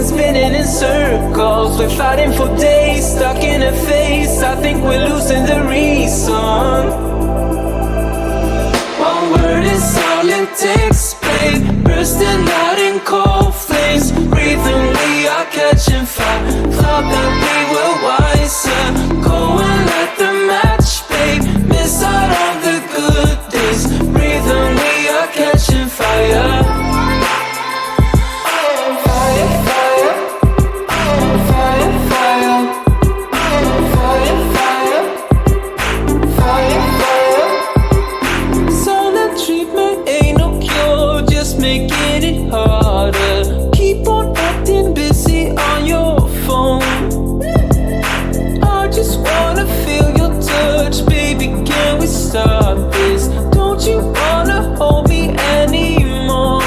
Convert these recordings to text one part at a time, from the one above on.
Arguments spinning in circles, we're fighting for days, stuck in a phase. I think we're losing the reason. One word is all it takes, babe. Bursting out in cold flames, breathing, we are catching fire. Thought that we were wiser, go and light the match, babe. Miss out on the good days, breathing, we are catching fire. Making it harder. Keep on acting busy on your phone. I just wanna feel your touch, baby. Can we stop this? Don't you wanna hold me anymore?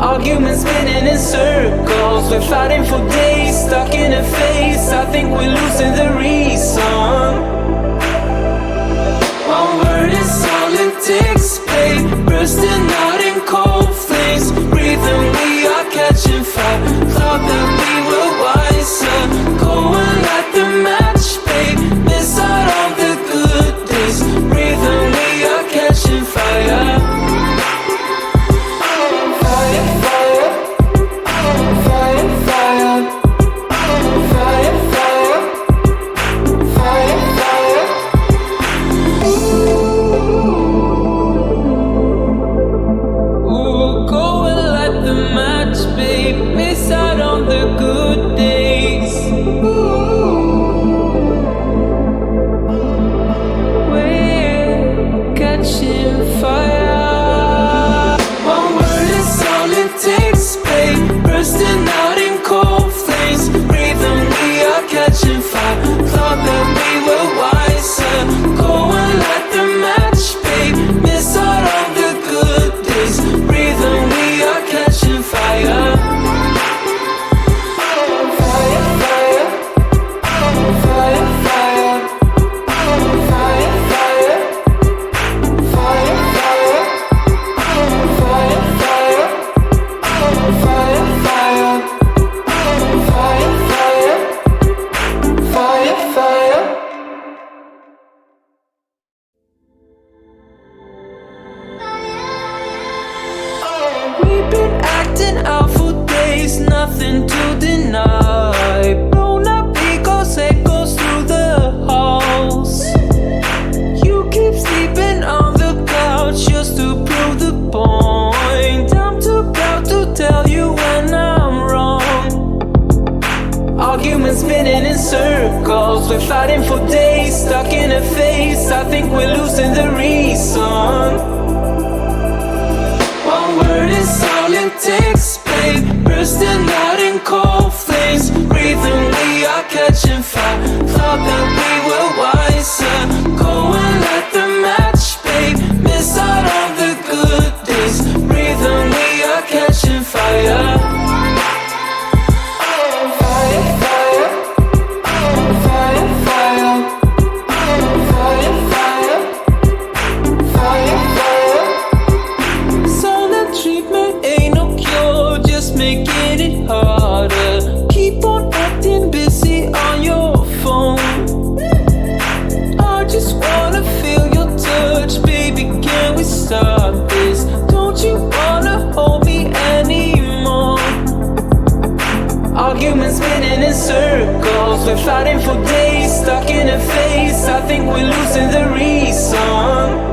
Arguments spinning in circles, we're fighting for days, stuck in a phase. I think we're losing the reason. One word is all it takes, babe. Bursting out in cold flames, breathing, we are catching fire. Thought that we were wiser, go and light the match, babe. Miss out on the good days, breathing, we are catching fire. Fire, fire, fire, fire, fire, fire, fire, fire. Ooh, go and light the match, babe. Miss out on the good days. We're catching fire. One word is all it takes, babe. Bursting out in cold flames, breathing, we are catching fire. Thought that we were wiser, go and light the match, babe. Miss out on the good days, breathing, we are catching fire. Fire, fire, fire, fire, fire, fire, fire, fire, fire, fire, fire, fire, fire, fire, fire. We've been acting out for days, nothing to deny. Blown up egos, echoes through the halls. You keep sleeping on the couch just to prove the point. I'm too proud to tell you when I'm wrong. Arguments spinning in circles, we're fighting for days, stuck in a phase. I think we're losing the reason. One word is all it takes, babe. Bursting out in cold flames, breathing, we are catching fire. Thought that we were wiser, go and light the match, babe. Miss out on the good days, breathing, we are catching fire. Fire, fire, fire, fire, fire, fire, fire, fire. Silent treatment ain't no cure, just making it harder. Keep on acting busy on your phone. I just wanna feel your touch, baby. Can we stop this? Don't you wanna hold me anymore? Arguments spinning in circles, we're fighting for days, stuck in a phase. I think we're losing the reason.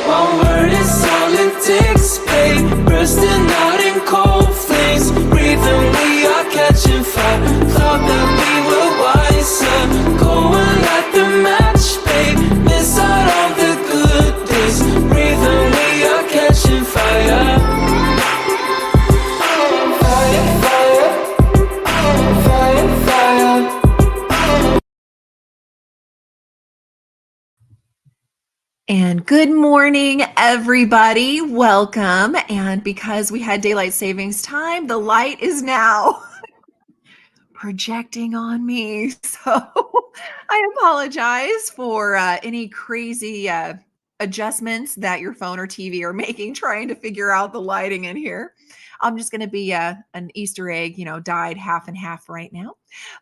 One word is all it takes, babe. Bursting out in cold flames, breathing, we are catching fire. Thought that we were wiser, go and light the match, babe. Miss out on the good days, breathing, we are catching fire. Fire, fire, fire, fire. And good morning, everybody. Welcome. And because we had daylight savings time, the light is now projecting on me. So I apologize for any crazy adjustments that your phone or TV are making, trying to figure out the lighting in here. I'm just going to be an Easter egg, dyed half and half right now.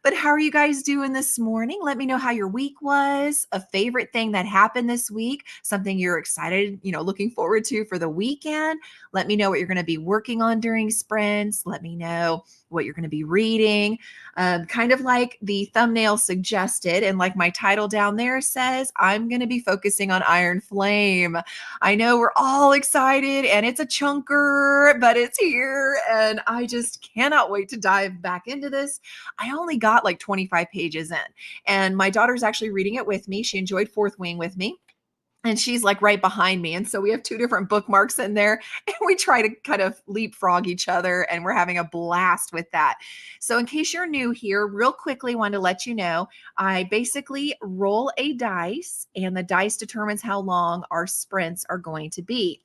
But how are you guys doing this morning? Let me know how your week was, a favorite thing that happened this week, something you're excited, looking forward to for the weekend. Let me know what you're going to be working on during sprints. Let me know what you're going to be reading. Kind of like the thumbnail suggested, and like my title down there says, I'm going to be focusing on Iron Flame. I know we're all excited and it's a chunker, but it's here and I just cannot wait to dive back into this. I only got like 25 pages in, and my daughter's actually reading it with me. She enjoyed Fourth Wing with me. And she's like right behind me. And so we have two different bookmarks in there and we try to kind of leapfrog each other, and we're having a blast with that. So in case you're new here, real quickly, wanted to let you know, I basically roll a dice and the dice determines how long our sprints are going to be.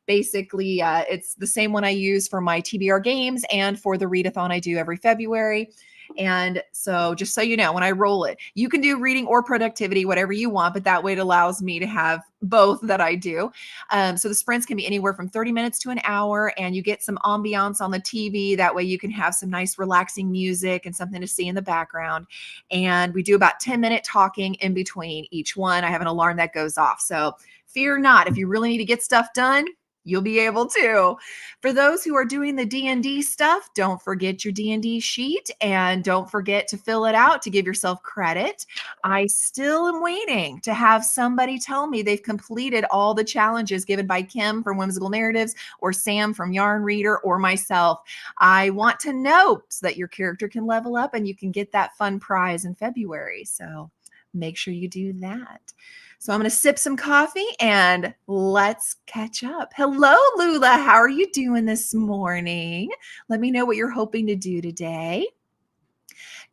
Basically, it's the same one I use for my TBR games and for the readathon I do every February. And so just so you know, when I roll it, you can do reading or productivity, whatever you want, but that way it allows me to have both that I do. So the sprints can be anywhere from 30 minutes to an hour, and you get some ambiance on the TV. That way you can have some nice relaxing music and something to see in the background. And we do about 10-minute talking in between each one. I have an alarm that goes off. So fear not, if you really need to get stuff done, you'll be able to. For those who are doing the D&D stuff, don't forget your D&D sheet and don't forget to fill it out to give yourself credit. I still am waiting to have somebody tell me they've completed all the challenges given by Kim from Whimsical Narratives or Sam from Yarn Reader or myself. I want to know so that your character can level up and you can get that fun prize in February. So make sure you do that. So I'm going to sip some coffee and let's catch up. Hello, Lula. How are you doing this morning? Let me know what you're hoping to do today.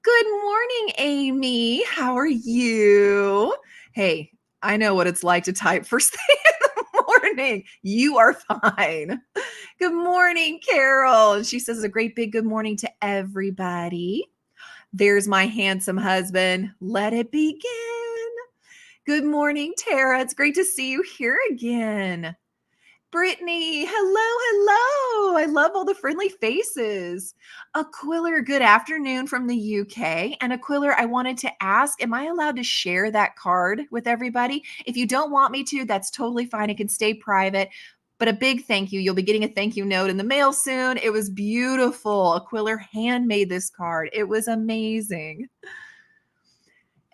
Good morning, Amy. How are you? Hey, I know what it's like to type first thing in the morning. You are fine. Good morning, Carol. She says a great big good morning to everybody. There's my handsome husband. Let it begin. Good morning, Tara. It's great to see you here again. Brittany, hello. I love all the friendly faces. Aquiller, good afternoon from the UK. And Aquiller, I wanted to ask, am I allowed to share that card with everybody? If you don't want me to, that's totally fine. It can stay private. But a big thank you. You'll be getting a thank you note in the mail soon. It was beautiful. Aquiller handmade this card. It was amazing.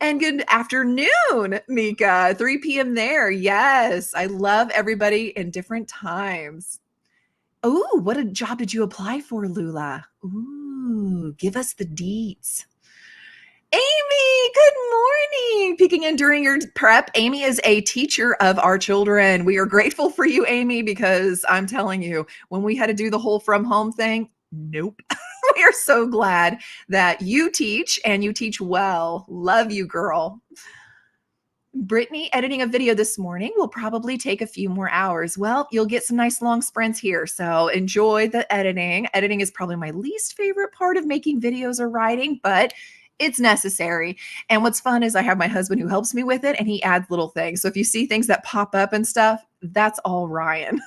And good afternoon, Mika. 3 p.m. there. Yes, I love everybody in different times. Oh, what a job did you apply for, Lula? Ooh, give us the deets. Amy, good morning. Peeking in during your prep. Amy is a teacher of our children. We are grateful for you, Amy, because I'm telling you, when we had to do the whole from home thing, nope. We are so glad that you teach and you teach well. Love you, girl. Brittany, editing a video this morning will probably take a few more hours. Well, you'll get some nice long sprints here. So enjoy the editing. Editing is probably my least favorite part of making videos or writing, but it's necessary. And what's fun is I have my husband who helps me with it and he adds little things. So if you see things that pop up and stuff, that's all Ryan.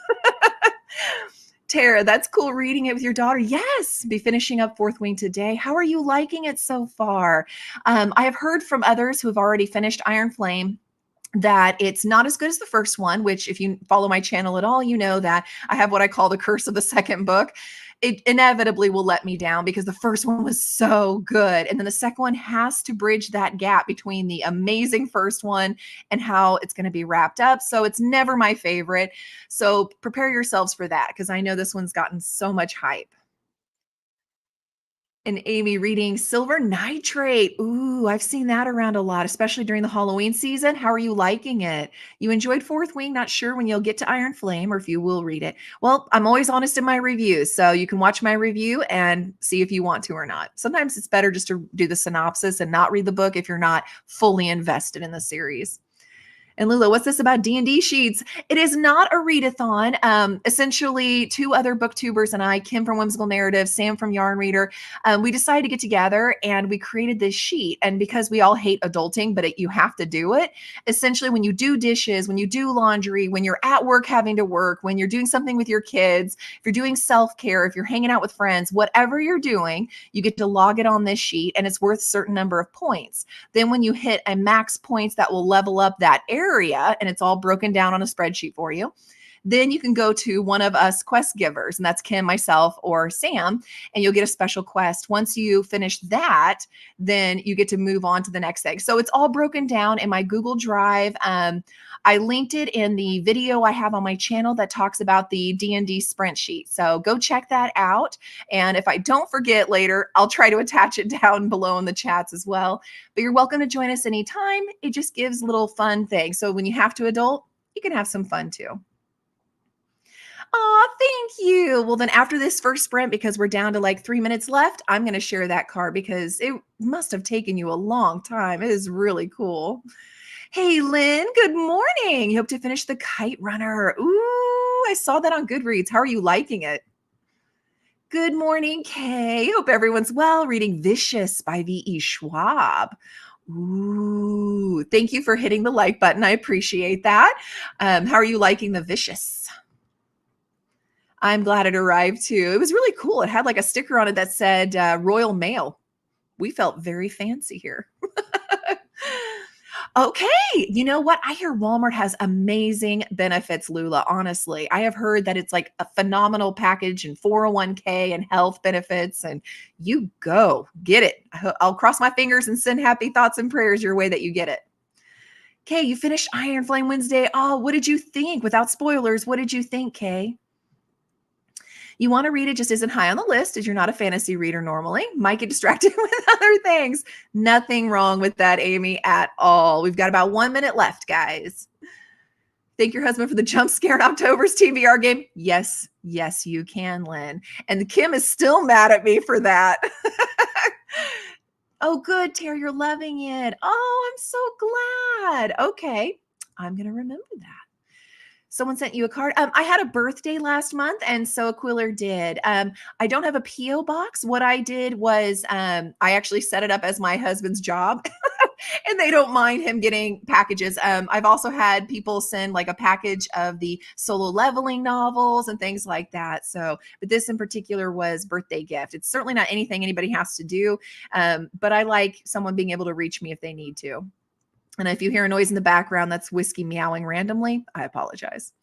Tara, that's cool reading it with your daughter. Yes, be finishing up Fourth Wing today. How are you liking it so far? I have heard from others who have already finished Iron Flame that it's not as good as the first one, which if you follow my channel at all, you know that I have what I call the curse of the second book. It inevitably will let me down because the first one was so good. And then the second one has to bridge that gap between the amazing first one and how it's going to be wrapped up. So it's never my favorite. So prepare yourselves for that because I know this one's gotten so much hype. And Amy reading Silver Nitrate. Ooh, I've seen that around a lot, especially during the Halloween season. How are you liking it? You enjoyed Fourth Wing, not sure when you'll get to Iron Flame or if you will read it. Well, I'm always honest in my reviews, so you can watch my review and see if you want to or not. Sometimes it's better just to do the synopsis and not read the book if you're not fully invested in the series. And Lula, what's this about D&D sheets? It is not a readathon. Essentially, two other booktubers and I, Kim from Whimsical Narrative, Sam from Yarn Reader, we decided to get together and we created this sheet. And because we all hate adulting, but you have to do it, essentially when you do dishes, when you do laundry, when you're at work having to work, when you're doing something with your kids, if you're doing self-care, if you're hanging out with friends, whatever you're doing, you get to log it on this sheet and it's worth a certain number of points. Then when you hit a max points that will level up that area, and it's all broken down on a spreadsheet for you, then you can go to one of us quest givers, and that's Kim, myself, or Sam, and you'll get a special quest. Once you finish that, then you get to move on to the next thing. So it's all broken down in my Google Drive. I linked it in the video I have on my channel that talks about the D&D sprint sheet. So go check that out. And if I don't forget later, I'll try to attach it down below in the chats as well. But you're welcome to join us anytime. It just gives little fun things. So when you have to adult, you can have some fun too. Oh, thank you. Well, then after this first sprint, because we're down to like 3 minutes left, I'm going to share that card because it must have taken you a long time. It is really cool. Hey, Lynn, good morning. You hope to finish The Kite Runner. Ooh, I saw that on Goodreads. How are you liking it? Good morning, Kay. Hope everyone's well. Reading Vicious by V.E. Schwab. Ooh, thank you for hitting the like button. I appreciate that. How are you liking The Vicious? I'm glad it arrived too. It was really cool. It had like a sticker on it that said Royal Mail. We felt very fancy here. Okay, you know what? I hear Walmart has amazing benefits, Lula. Honestly, I have heard that it's like a phenomenal package and 401k and health benefits, and you go get it. I'll cross my fingers and send happy thoughts and prayers your way that you get it. Kay, you finished Iron Flame Wednesday. Oh, what did you think? Without spoilers, what did you think, Kay? You want to read it, just isn't high on the list as you're not a fantasy reader normally. Might get distracted with other things. Nothing wrong with that, Amy, at all. We've got about 1 minute left, guys. Thank your husband for the jump scare in October's TBR game. Yes, yes, you can, Lynn. And Kim is still mad at me for that. Oh, good, Terry, you're loving it. Oh, I'm so glad. Okay, I'm going to remember that. Someone sent you a card. I had a birthday last month, and so Aquiller did. I don't have a P.O. box. What I did was I actually set it up as my husband's job, and they don't mind him getting packages. I've also had people send like a package of the solo leveling novels and things like that. So, but this in particular was birthday gift. It's certainly not anything anybody has to do, but I like someone being able to reach me if they need to. And if you hear a noise in the background, that's whiskey meowing randomly. I apologize.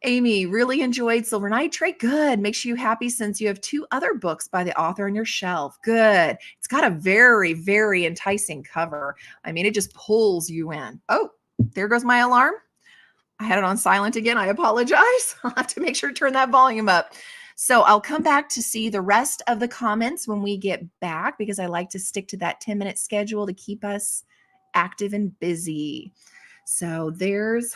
Amy, really enjoyed Silver Nitrate. Good. Makes you happy since you have 2 other books by the author on your shelf. Good. It's got a very, very enticing cover. I mean, it just pulls you in. Oh, there goes my alarm. I had it on silent again. I apologize. I'll have to make sure to turn that volume up. So I'll come back to see the rest of the comments when we get back, because I like to stick to that 10-minute schedule to keep us active and busy. So there's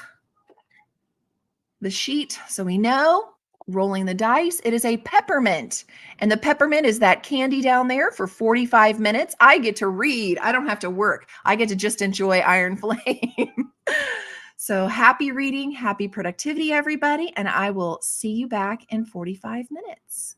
the sheet. So we know, rolling the dice, it is a peppermint. And the peppermint is that candy down there for 45 minutes. I get to read. I don't have to work. I get to just enjoy Iron Flame. So happy reading, happy productivity, everybody. And I will see you back in 45 minutes.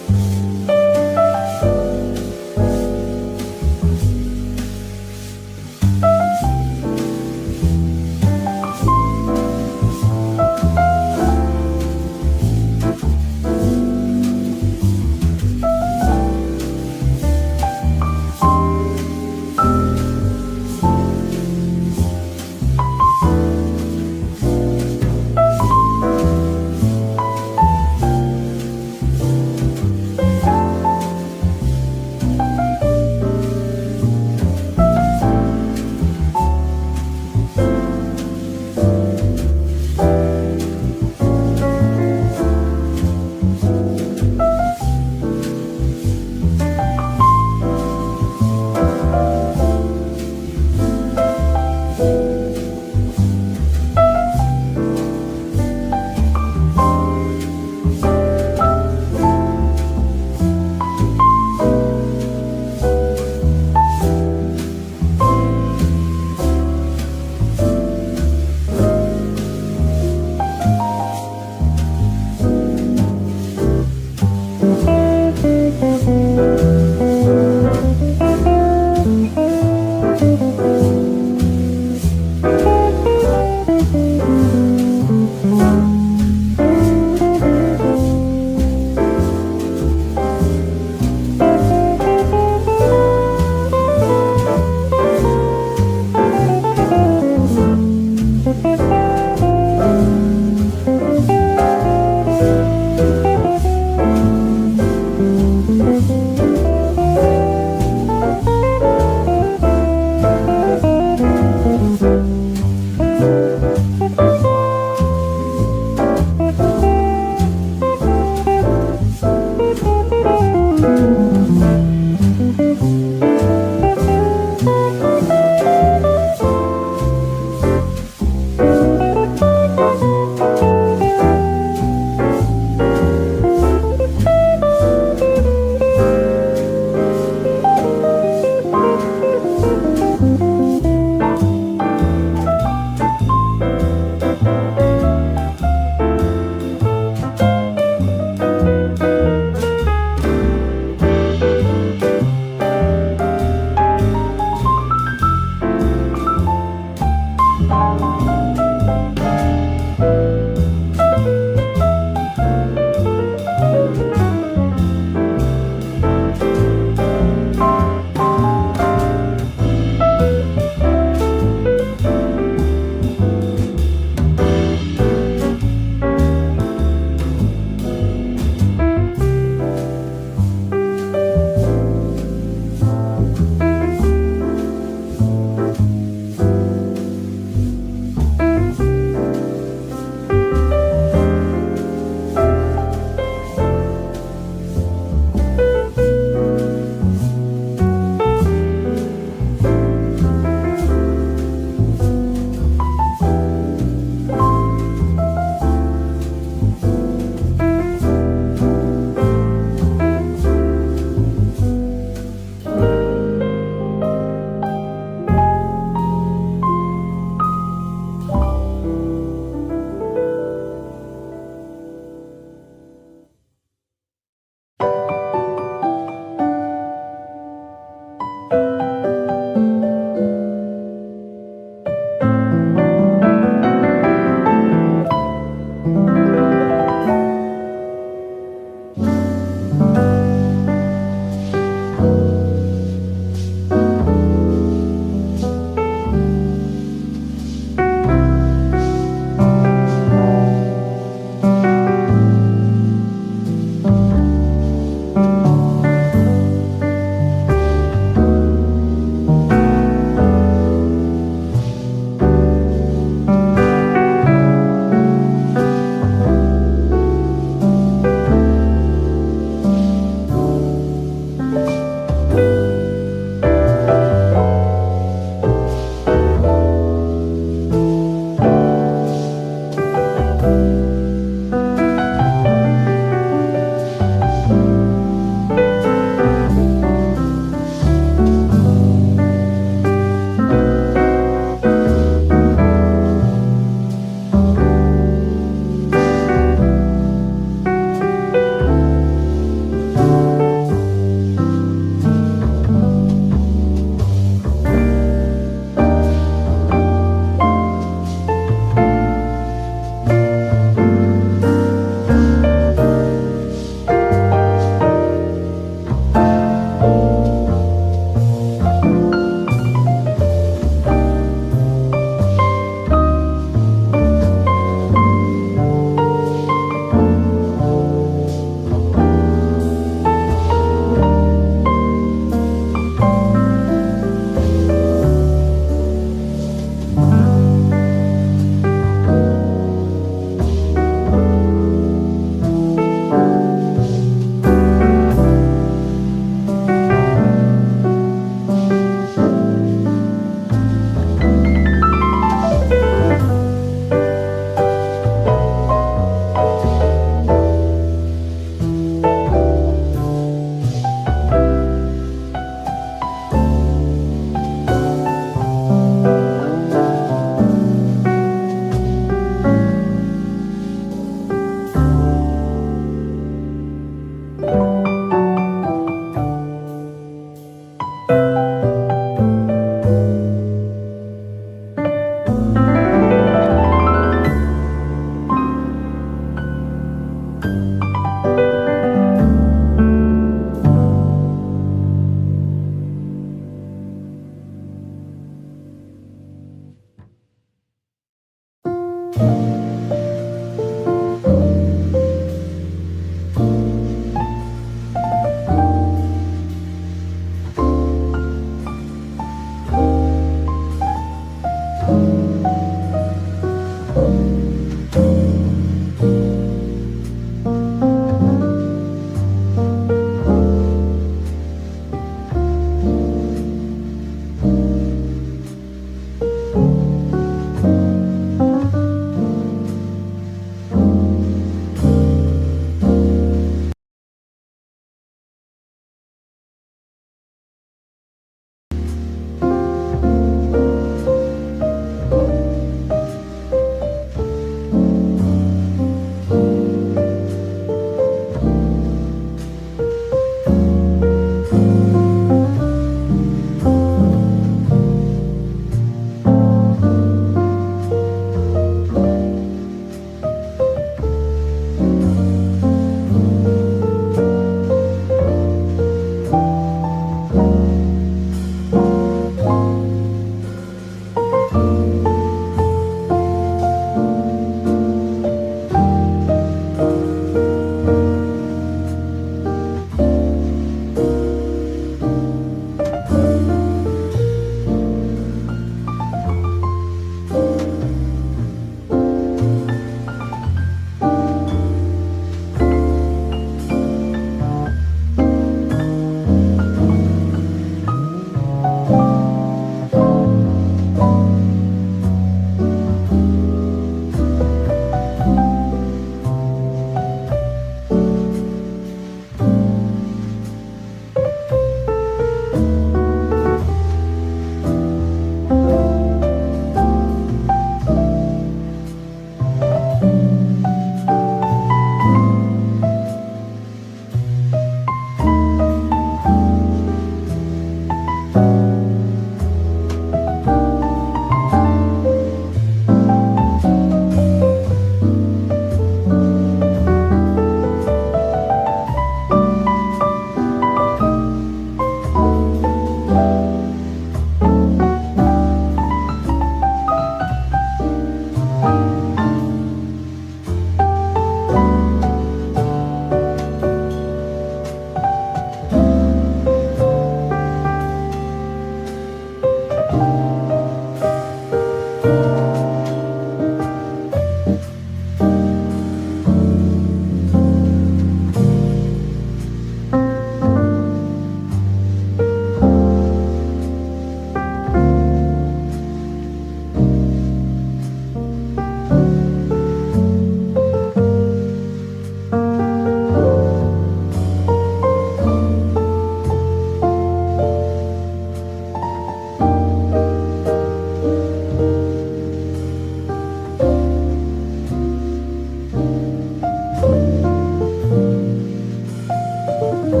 Okay,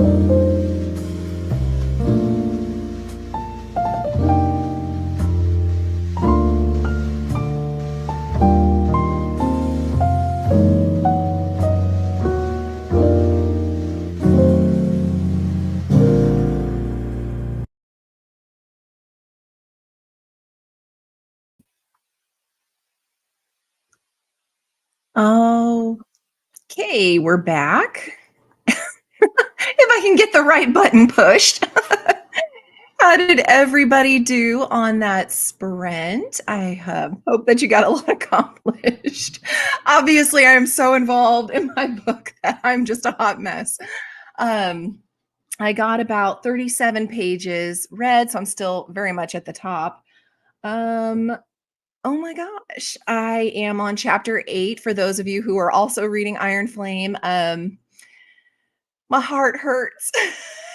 we're back. If I can get the right button pushed. How did everybody do on that sprint? I hope that you got a lot accomplished. Obviously, I'm so involved in my book that I'm just a hot mess. Um, I got about 37 pages read, so I'm still very much at the top. Um, oh my gosh, I am on chapter 8 for those of you who are also reading Iron Flame. My heart hurts.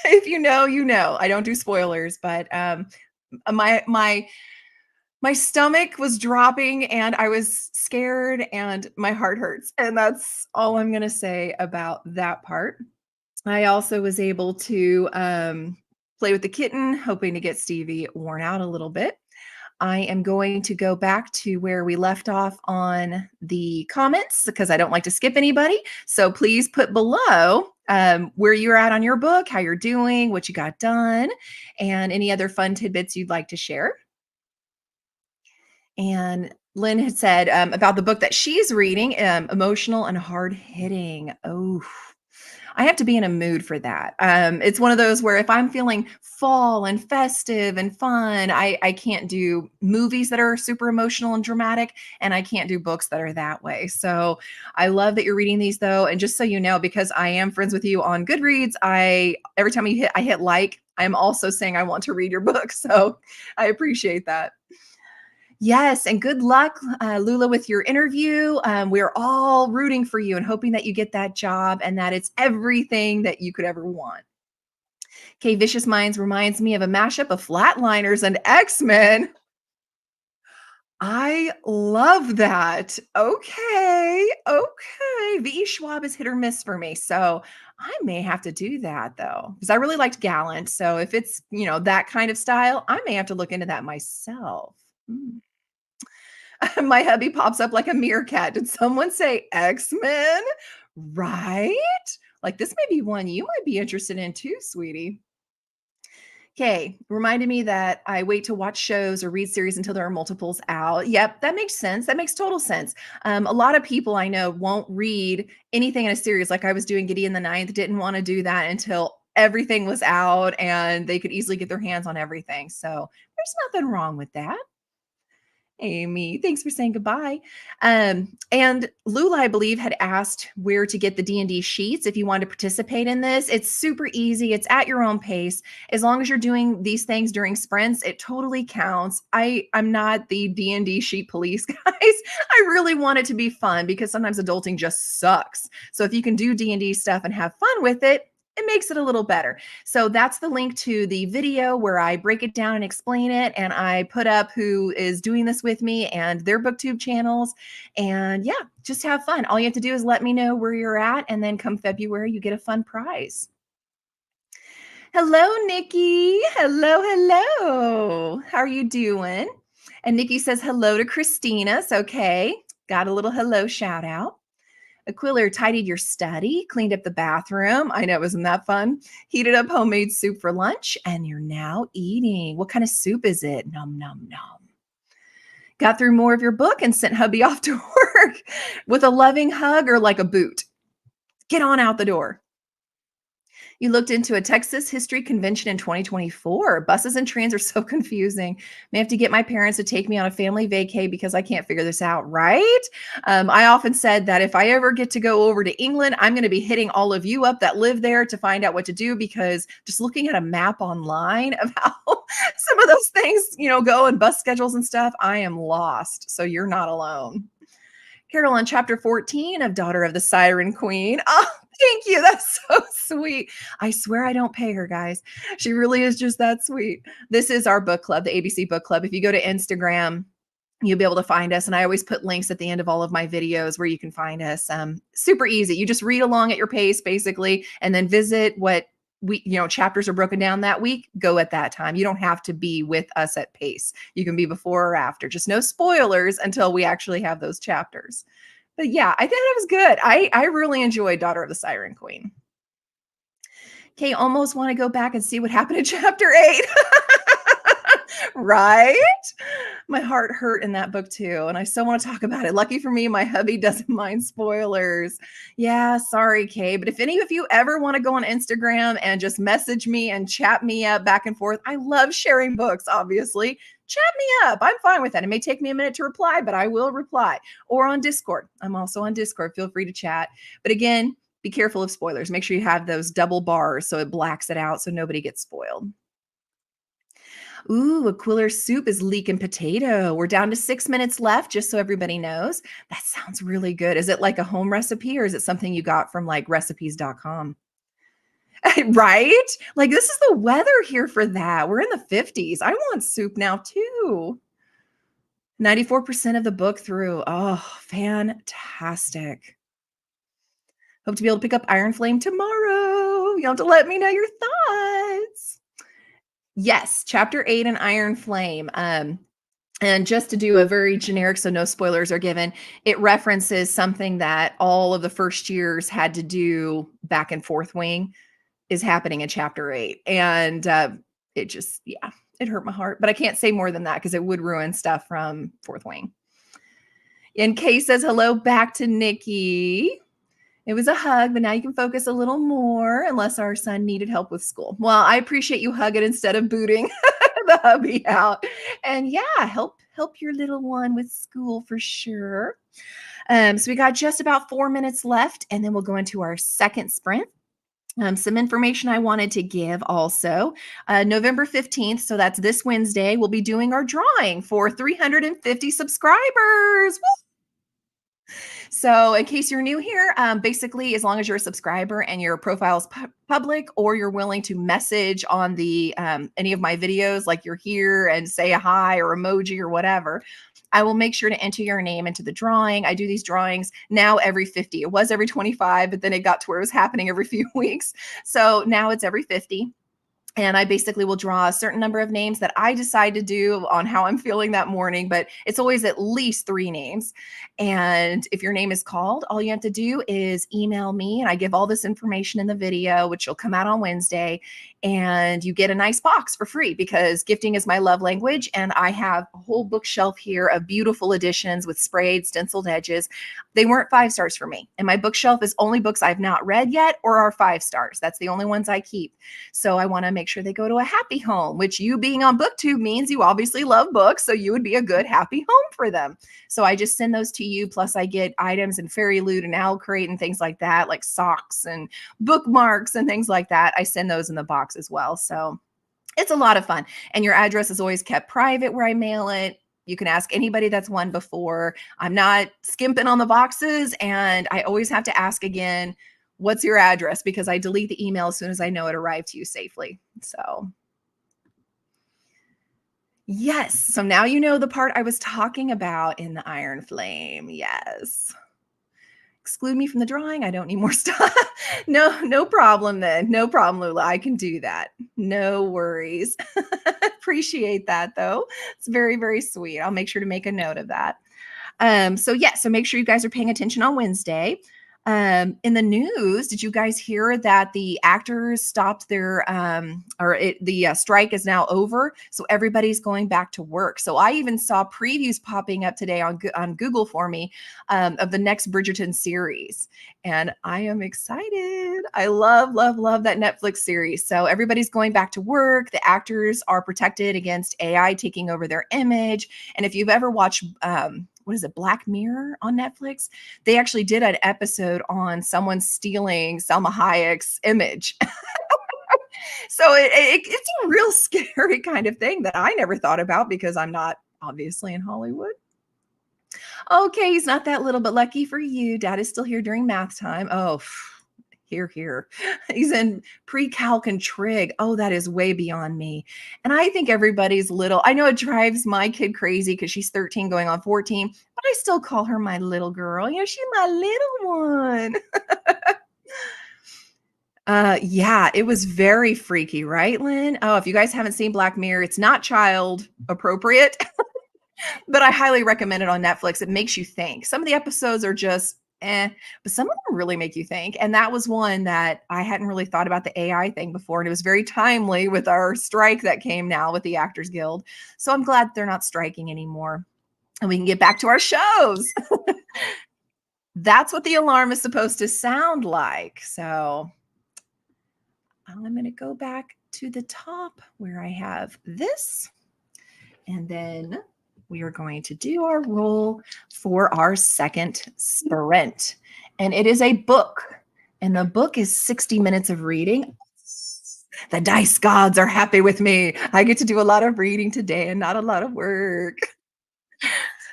If you know, you know. I don't do spoilers, but my my stomach was dropping and I was scared and my heart hurts. And that's all I'm going to say about that part. I also was able to play with the kitten, hoping to get Stevie worn out a little bit. I am going to go back to where we left off on the comments because I don't like to skip anybody. So please put below where you're at on your book, how you're doing, what you got done, and any other fun tidbits you'd like to share. And Lynn had said about the book that she's reading, emotional and hard hitting. Oh, I have to be in a mood for that. It's one of those where if I'm feeling fall and festive and fun, I can't do movies that are super emotional and dramatic, and I can't do books that are that way. So I love that you're reading these though. And just so you know, because I am friends with you on Goodreads, every time I hit like, I'm also saying I want to read your book. So I appreciate that. Yes, and good luck, Lula, with your interview. We're all rooting for you and hoping that you get that job and that it's everything that you could ever want. Okay, Vicious Minds reminds me of a mashup of Flatliners and X-Men. I love that. Okay, okay. V.E. Schwab is hit or miss for me, so I may have to do that though, because I really liked Gallant. So if it's that kind of style, I may have to look into that myself. Mm. My hubby pops up like a meerkat. Did someone say X-Men? Right? Like this may be one you might be interested in too, sweetie. Okay, reminded me that I wait to watch shows or read series until there are multiples out. Yep, that makes sense. That makes total sense. A lot of people I know won't read anything in a series. Like I was doing Gideon the Ninth, didn't want to do that until everything was out and they could easily get their hands on everything. So there's nothing wrong with that. Amy, thanks for saying goodbye. And Lula, I believe, had asked where to get the D&D sheets if you want to participate in this. It's super easy. It's at your own pace. As long as you're doing these things during sprints, it totally counts. I'm not the D&D sheet police, guys. I really want it to be fun because sometimes adulting just sucks. So if you can do D&D stuff and have fun with it, it makes it a little better. So that's the link to the video where I break it down and explain it. And I put up who is doing this with me and their booktube channels. And yeah, just have fun. All you have to do is let me know where you're at. And then come February, you get a fun prize. Hello, Nikki. Hello, hello. How are you doing? And Nikki says hello to Christina. So, okay. Got a little hello shout out. Aquila tidied your study, cleaned up the bathroom. I know, isn't that fun? Heated up homemade soup for lunch, and you're now eating. What kind of soup is it? Nom, nom, nom. Got through more of your book and sent hubby off to work with a loving hug or like a boot. Get on out the door. You looked into a Texas history convention in 2024. Buses and trains are so confusing. May have to get my parents to take me on a family vacay because I can't figure this out, right? I often said that if I ever get to go over to England, I'm going to be hitting all of you up that live there to find out what to do because just looking at a map online of how some of those things, go and bus schedules and stuff, I am lost. So you're not alone. Carol on chapter 14 of Daughter of the Siren Queen. Oh, thank you. That's so sweet. I swear I don't pay her, guys. She really is just that sweet. This is our book club, the ABC Book Club. If you go to Instagram, you'll be able to find us. And I always put links at the end of all of my videos where you can find us. Super easy. You just read along at your pace, basically, and then visit what chapters are broken down that week, go at that time. You don't have to be with us at pace. You can be before or after. Just no spoilers until we actually have those chapters. But yeah, I think that was good. I really enjoyed Daughter of the Siren Queen. Okay, almost want to go back and see what happened in chapter 8. Right? My heart hurt in that book too, and I still want to talk about it. Lucky for me, my hubby doesn't mind spoilers. Yeah, sorry, Kay, but if any of you ever want to go on Instagram and just message me and chat me up back and forth, I love sharing books, obviously. Chat me up. I'm fine with that. It may take me a minute to reply, but I will reply. Or on Discord. I'm also on Discord. Feel free to chat. But again, be careful of spoilers. Make sure you have those double bars so it blacks it out so nobody gets spoiled. Ooh, a Quiller soup is leek and potato. We're down to 6 minutes left, just so everybody knows. That sounds really good. Is it like a home recipe or is it something you got from like recipes.com? Right? Like this is the weather here for that. We're in the 50s. I want soup now too. 94% of the book through. Oh, fantastic. Hope to be able to pick up Iron Flame tomorrow. You'll have to let me know your thoughts. Yes, chapter 8 in Iron Flame. And just to do a very generic, so no spoilers are given, it references something that all of the first years had to do back in Fourth Wing is happening in chapter 8. And it just, yeah, it hurt my heart. But I can't say more than that because it would ruin stuff from Fourth Wing. And Kay says hello back to Nikki. It was a hug, but now you can focus a little more unless our son needed help with school. Well, I appreciate you hugging instead of booting the hubby out. And yeah, help your little one with school for sure. So we got just about 4 minutes left, and then we'll go into our second sprint. Some information I wanted to give also. November 15th, so that's this Wednesday, we'll be doing our drawing for 350 subscribers. Woo! So in case you're new here, basically, as long as you're a subscriber and your profile is public or you're willing to message on the any of my videos, like you're here and say a hi or emoji or whatever, I will make sure to enter your name into the drawing. I do these drawings now every 50. It was every 25, but then it got to where it was happening every few weeks. So now it's every 50. And I basically will draw a certain number of names that I decide to do on how I'm feeling that morning, but it's always at least 3 names. And if your name is called, all you have to do is email me, and I give all this information in the video, which will come out on Wednesday, and you get a nice box for free because gifting is my love language. And I have a whole bookshelf here of beautiful editions with sprayed, stenciled edges. They weren't 5 stars for me. And my bookshelf is only books I've not read yet or are 5 stars. That's the only ones I keep. So I want to make sure they go to a happy home, which you being on BookTube means you obviously love books. So you would be a good, happy home for them. So I just send those to you. Plus I get items in Fairy Loot and Owl Crate and things like that, like socks and bookmarks and things like that. I send those in the box as well. So it's a lot of fun. And your address is always kept private where I mail it. You can ask anybody that's won before. I'm not skimping on the boxes, and I always have to ask again, what's your address? Because I delete the email as soon as I know it arrived to you safely. So yes. So now you know the part I was talking about in the Iron Flame. Yes. Exclude me from the drawing. I don't need more stuff. No problem then. No problem, Lula. I can do that. No worries. Appreciate that though. It's very, very sweet. I'll make sure to make a note of that. So make sure you guys are paying attention on Wednesday. In the news, did you guys hear that the actors stopped their the strike is now over, so everybody's going back to work. So I even saw previews popping up today on Google for me of the next Bridgerton series, and I am excited. I love that Netflix series. So everybody's going back to work. The actors are protected against AI taking over their image. And if you've ever watched what is it, Black Mirror on Netflix? They actually did an episode on someone stealing Salma Hayek's image. So it's a real scary kind of thing that I never thought about because I'm not obviously in Hollywood. Okay, he's not that little, but lucky for you, Dad is still here during math time. Oh, here. He's in pre-calc and trig. Oh, that is way beyond me. And I think everybody's little. I know it drives my kid crazy because she's 13 going on 14, but I still call her my little girl. You know, she's my little one. Yeah, it was very freaky, right, Lynn? Oh, if you guys haven't seen Black Mirror, it's not child appropriate, but I highly recommend it on Netflix. It makes you think. Some of the episodes are just but some of them really make you think. And that was one that I hadn't really thought about the AI thing before. And it was very timely with our strike that came now with the Actors Guild. So I'm glad they're not striking anymore and we can get back to our shows. That's what the alarm is supposed to sound like. So I'm going to go back to the top where I have this. And then we are going to do our roll for our second sprint. And it is a book. And the book is 60 minutes of reading. The dice gods are happy with me. I get to do a lot of reading today and not a lot of work.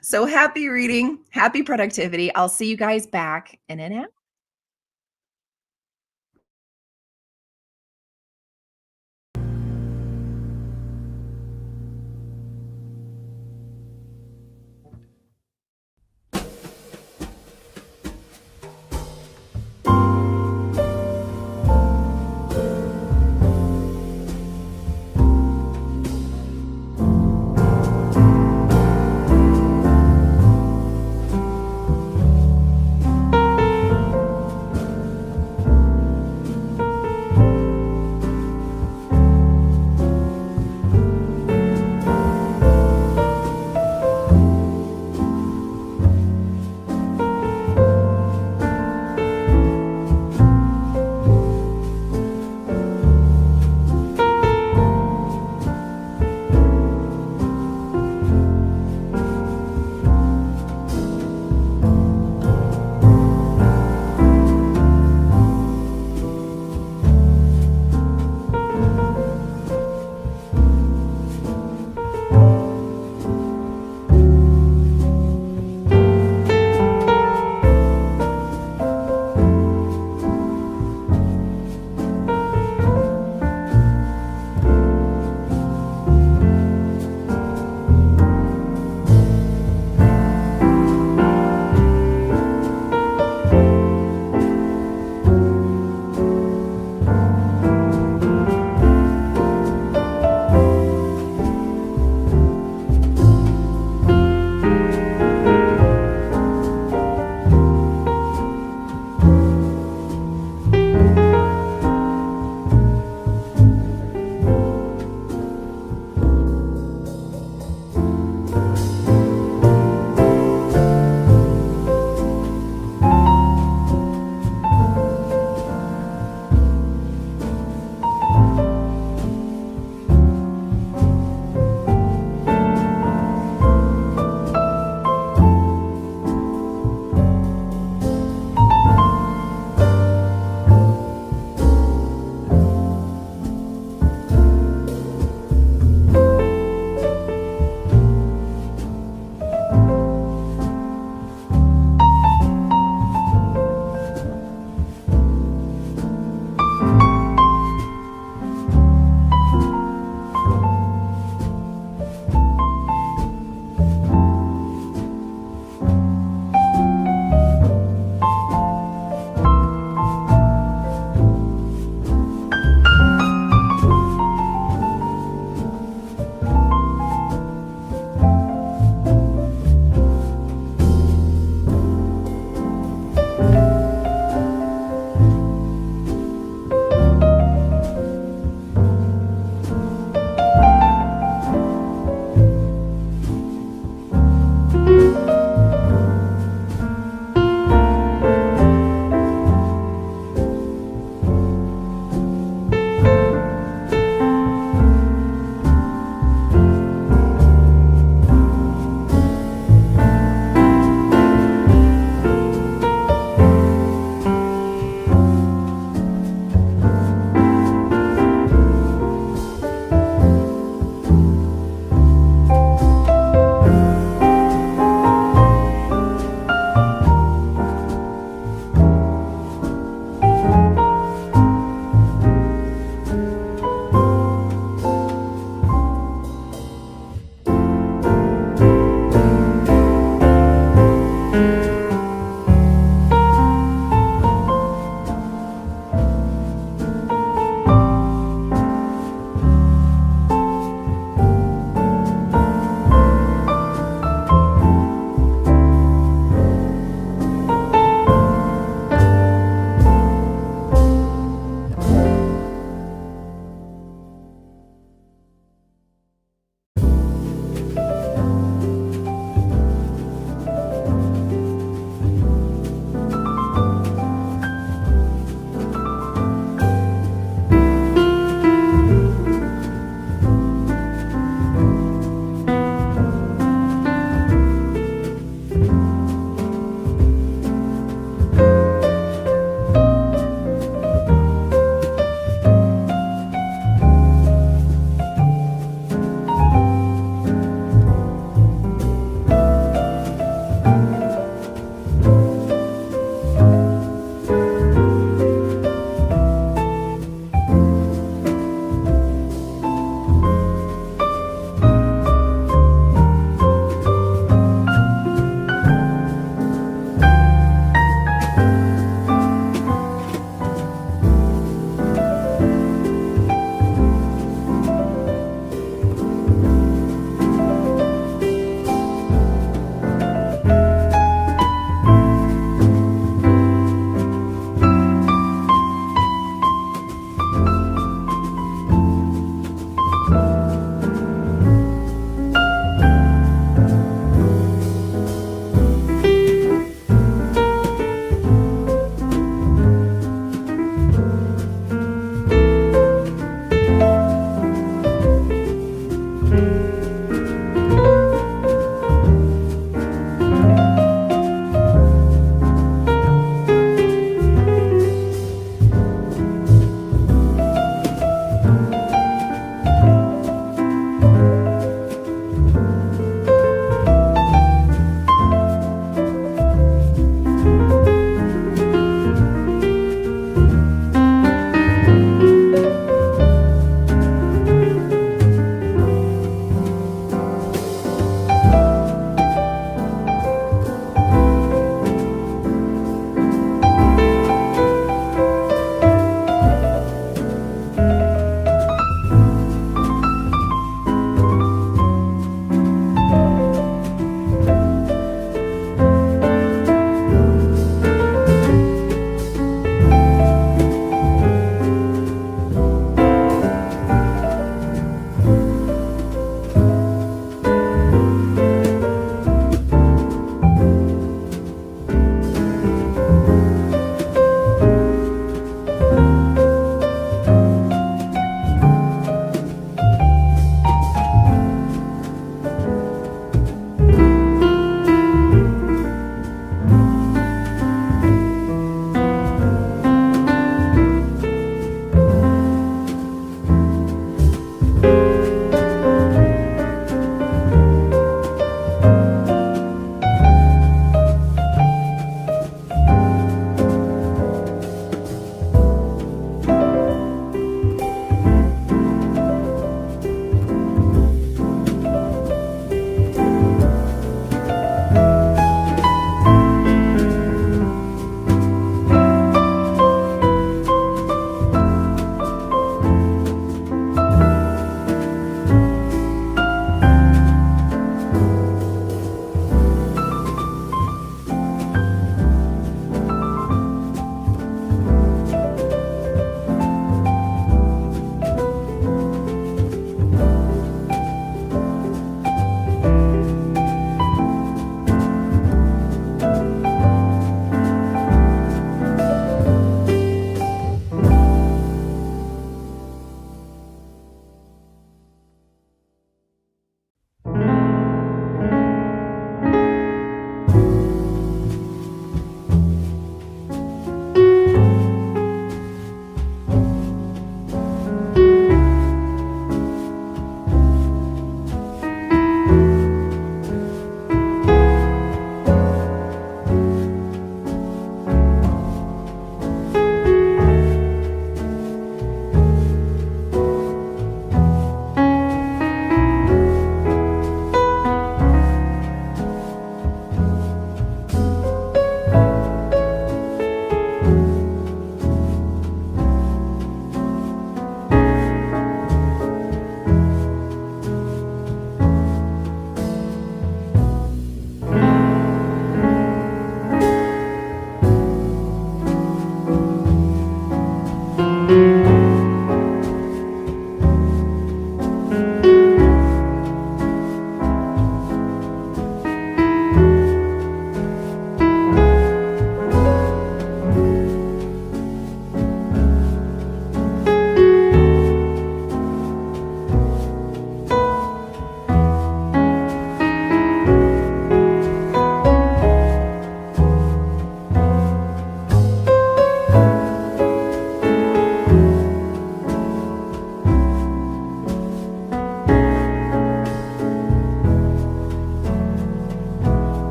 So happy reading, happy productivity. I'll see you guys back in an hour.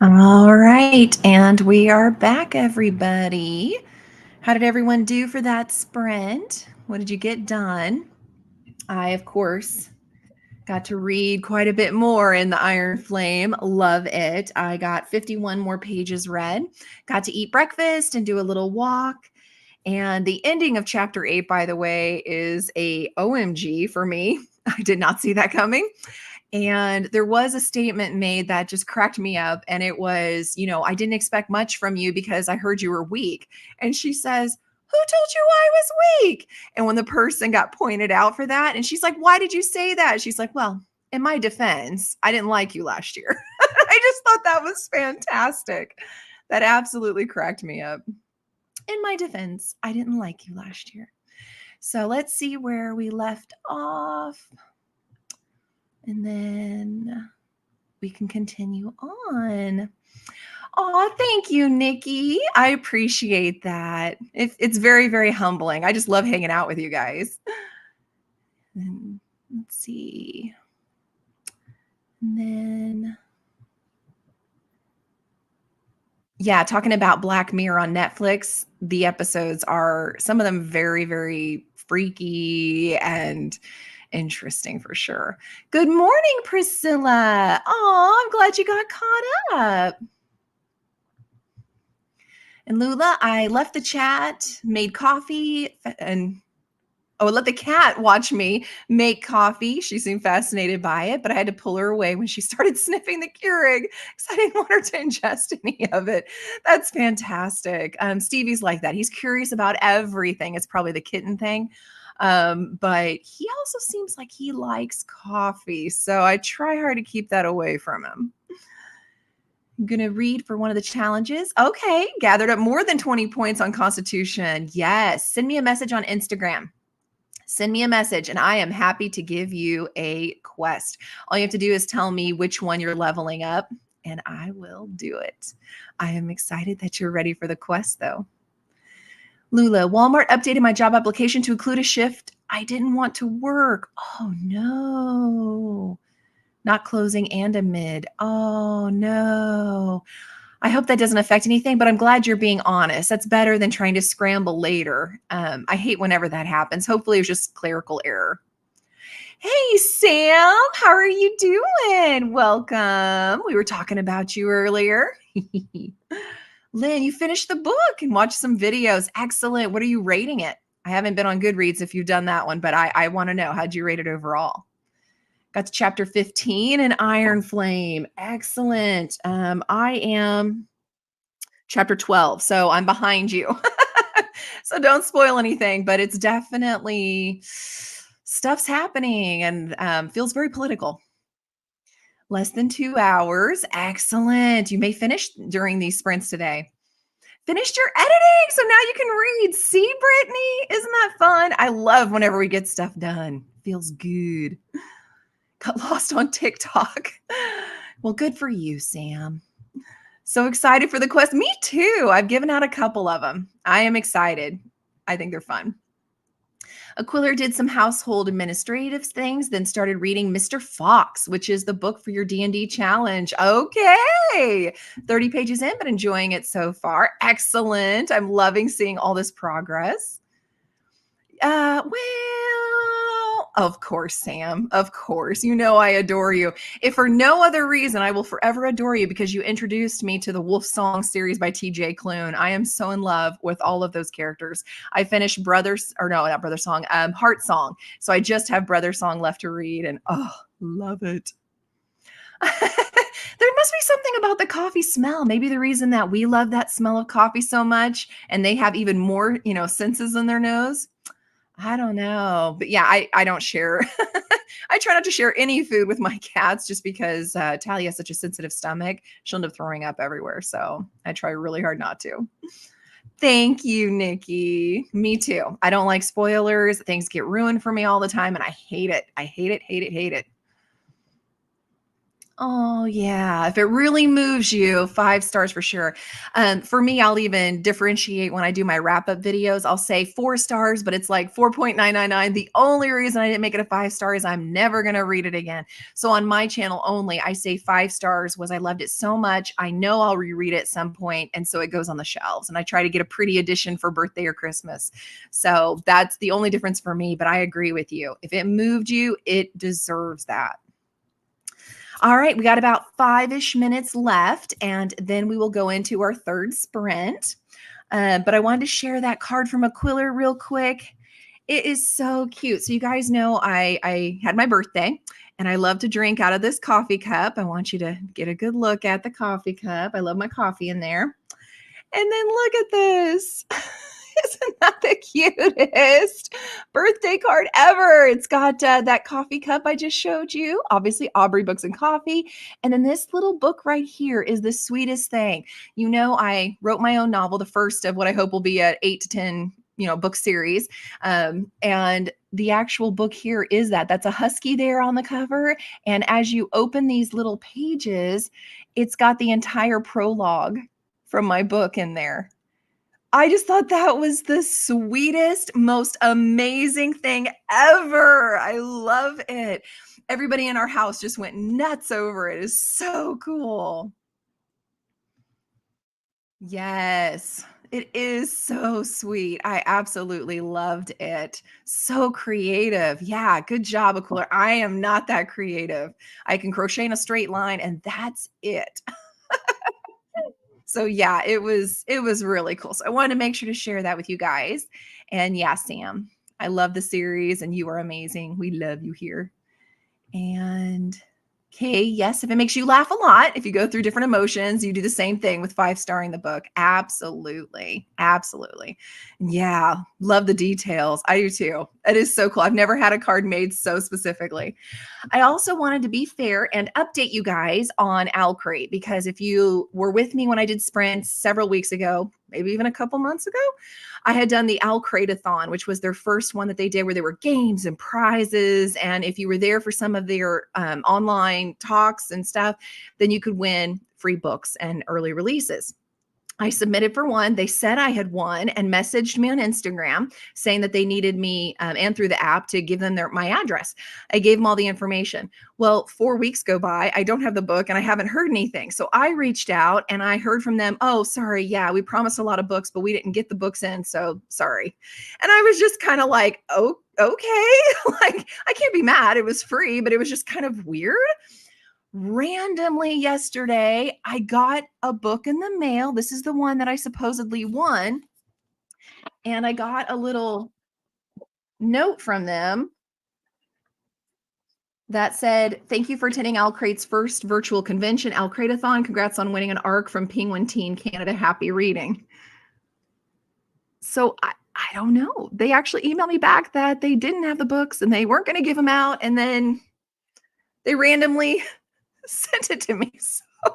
All right, and we are back, everybody. How did everyone do for that sprint? What did you get done? I, of course, got to read quite a bit more in the Iron Flame. Love it. I got 51 more pages read. Got to eat breakfast and do a little walk. And the ending of chapter 8, by the way, is a OMG for me. I did not see that coming. And there was a statement made that just cracked me up. And it was, I didn't expect much from you because I heard you were weak. And she says, who told you I was weak? And when the person got pointed out for that, and she's like, why did you say that? She's like, well, in my defense, I didn't like you last year. I just thought that was fantastic. That absolutely cracked me up. In my defense, I didn't like you last year. So let's see where we left off. And then we can continue on. Oh, thank you, Nikki. I appreciate that. It's very, very humbling. I just love hanging out with you guys. And let's see. And then, yeah, talking about Black Mirror on Netflix, the episodes are some of them very, very freaky and interesting for sure. Good morning, Priscilla. Oh, I'm glad you got caught up. And Lula, I left the chat, made coffee, and let the cat watch me make coffee. She seemed fascinated by it, but I had to pull her away when she started sniffing the Keurig because I didn't want her to ingest any of it. That's fantastic. Stevie's like that. He's curious about everything. It's probably the kitten thing. But he also seems like he likes coffee. So I try hard to keep that away from him. I'm going to read for one of the challenges. Okay. Gathered up more than 20 points on Constitution. Yes. Send me a message on Instagram. Send me a message and I am happy to give you a quest. All you have to do is tell me which one you're leveling up and I will do it. I am excited that you're ready for the quest though. Lula, Walmart updated my job application to include a shift I didn't want to work. Oh no. Not closing and a mid. Oh no. I hope that doesn't affect anything, but I'm glad you're being honest. That's better than trying to scramble later. I hate whenever that happens. Hopefully it was just clerical error. Hey, Sam, how are you doing? Welcome. We were talking about you earlier. Lynn, you finished the book and watched some videos. Excellent. What are you rating it? I haven't been on Goodreads if you've done that one, but I want to know, how'd you rate it overall? Got to chapter 15 in Iron Flame. Excellent. I am chapter 12, so I'm behind you. So don't spoil anything, but it's definitely stuff's happening and feels very political. Less than 2 hours. Excellent. You may finish during these sprints today. Finished your editing, so now you can read. See, Brittany? Isn't that fun? I love whenever we get stuff done. Feels good. Got lost on TikTok. Well, good for you, Sam. So excited for the quest. Me too. I've given out a couple of them. I am excited. I think they're fun. Aquiller did some household administrative things, then started reading Mr. Fox, which is the book for your D&D challenge. Okay. 30 pages in, but enjoying it so far. Excellent. I'm loving seeing all this progress. Well, of course, Sam. Of course. You know I adore you. If for no other reason, I will forever adore you because you introduced me to the Wolf Song series by TJ Klune. I am so in love with all of those characters. I finished Heart Song. So I just have Brother Song left to read and love it. There must be something about the coffee smell. Maybe the reason that we love that smell of coffee so much and they have even more, senses in their nose. I don't know. But yeah, I don't share. I try not to share any food with my cats just because Talia has such a sensitive stomach. She'll end up throwing up everywhere. So I try really hard not to. Thank you, Nikki. Me too. I don't like spoilers. Things get ruined for me all the time and I hate it. I hate it, hate it, hate it. Oh, yeah. If it really moves you, 5 stars for sure. For me, I'll even differentiate when I do my wrap-up videos. I'll say 4 stars, but it's like 4.999. The only reason I didn't make it a 5 star is I'm never gonna read it again. So on my channel only, I say 5 stars was I loved it so much. I know I'll reread it at some point, and so it goes on the shelves. And I try to get a pretty edition for birthday or Christmas. So that's the only difference for me, but I agree with you. If it moved you, it deserves that. All right, we got about 5-ish minutes left, and then we will go into our third sprint. But I wanted to share that card from Aquila real quick. It is so cute. So you guys know I had my birthday, and I love to drink out of this coffee cup. I want you to get a good look at the coffee cup. I love my coffee in there. And then look at this. Isn't that the cutest birthday card ever? It's got that coffee cup I just showed you, obviously Aubrey Books and Coffee. And then this little book right here is the sweetest thing. You know, I wrote my own novel, the first of what I hope will be an 8 to 10 book series. And the actual book here is that's a husky there on the cover. And as you open these little pages, it's got the entire prologue from my book in there. I just thought that was the sweetest, most amazing thing ever. I love it. Everybody in our house just went nuts over it. It's so cool. Yes, it is so sweet. I absolutely loved it. So creative. Yeah, good job, Aquila. I am not that creative. I can crochet in a straight line, and that's it. So yeah, it was really cool. So I wanted to make sure to share that with you guys. And yeah, Sam, I love the series and you are amazing. We love you here. And okay, yes, if it makes you laugh a lot, if you go through different emotions, you do the same thing with 5 starring the book. Absolutely. Absolutely. Yeah, love the details. I do too. It is so cool. I've never had a card made so specifically. I also wanted to be fair and update you guys on Owlcrate because if you were with me when I did sprints several weeks ago, maybe even a couple months ago, I had done the Owlcrate-a-thon, which was their first one that they did where there were games and prizes. And if you were there for some of their online talks and stuff, then you could win free books and early releases. I submitted for one. They said I had won and messaged me on Instagram saying that they needed me and through the app to give them my address. I gave them all the information. Well, 4 weeks go by. I don't have the book and I haven't heard anything. So I reached out and I heard from them. Oh, sorry. Yeah, we promised a lot of books, but we didn't get the books in. So sorry. And I was just kind of like, oh, okay. Like, I can't be mad. It was free, but it was just kind of weird. Randomly yesterday, I got a book in the mail. This is the one that I supposedly won. And I got a little note from them that said, thank you for attending Owlcrate's first virtual convention, Owlcrate-a-thon. Congrats on winning an ARC from Penguin Teen Canada. Happy reading. So I don't know. They actually emailed me back that they didn't have the books and they weren't going to give them out. And then they randomly sent it to me. So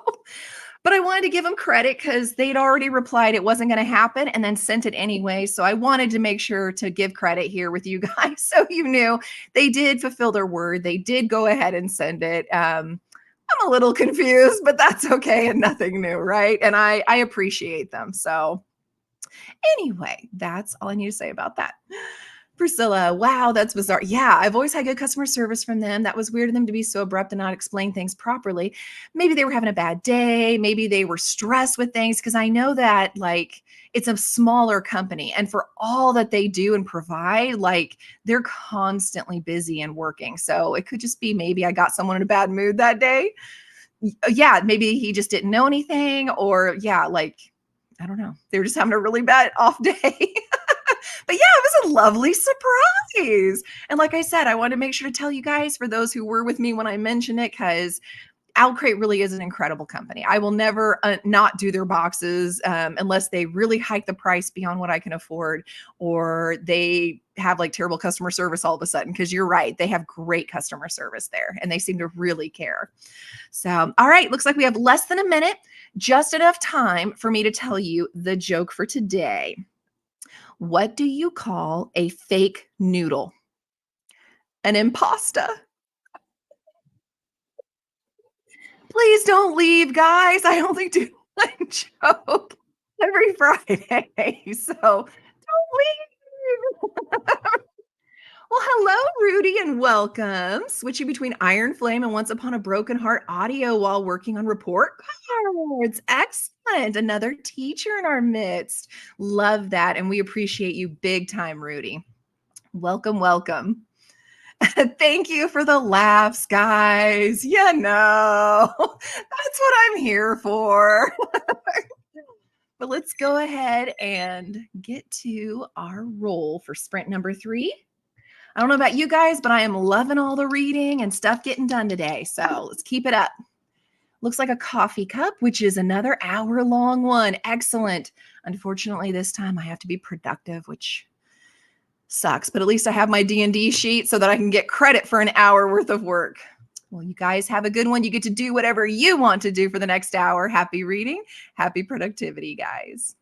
but I wanted to give them credit because they'd already replied it wasn't going to happen and then sent it anyway. So I wanted to make sure to give credit here with you guys. So you knew they did fulfill their word. They did go ahead and send it. I'm a little confused, but that's okay and nothing new, right? And I appreciate them. So anyway, that's all I need to say about that. Priscilla, wow, that's bizarre. Yeah, I've always had good customer service from them. That was weird of them to be so abrupt and not explain things properly. Maybe they were having a bad day. Maybe they were stressed with things because I know that like it's a smaller company and for all that they do and provide, like they're constantly busy and working. So it could just be maybe I got someone in a bad mood that day. Yeah, maybe he just didn't know anything or yeah, like I don't know. They were just having a really bad off day. But yeah, it was a lovely surprise. And like I said, I wanted to make sure to tell you guys for those who were with me when I mentioned it, because Owlcrate really is an incredible company. I will never not do their boxes unless they really hike the price beyond what I can afford or they have like terrible customer service all of a sudden. Because you're right, they have great customer service there and they seem to really care. So, all right, looks like we have less than a minute, just enough time for me to tell you the joke for today. What do you call a fake noodle? An impasta. Please don't leave, guys. I only do one joke every Friday. So don't leave. Well, hello, Rudy, and welcome. Switching between Iron Flame and Once Upon a Broken Heart audio while working on report cards. Excellent. Another teacher in our midst. Love that. And we appreciate you big time, Rudy. Welcome, welcome. Thank you for the laughs, guys. You know, that's what I'm here for. But let's go ahead and get to our roll for sprint number 3. I don't know about you guys, but I am loving all the reading and stuff getting done today. So let's keep it up. Looks like a coffee cup, which is another hour-long one. Excellent. Unfortunately, this time I have to be productive, which sucks. But at least I have my D&D sheet so that I can get credit for an hour worth of work. Well, you guys have a good one. You get to do whatever you want to do for the next hour. Happy reading. Happy productivity, guys.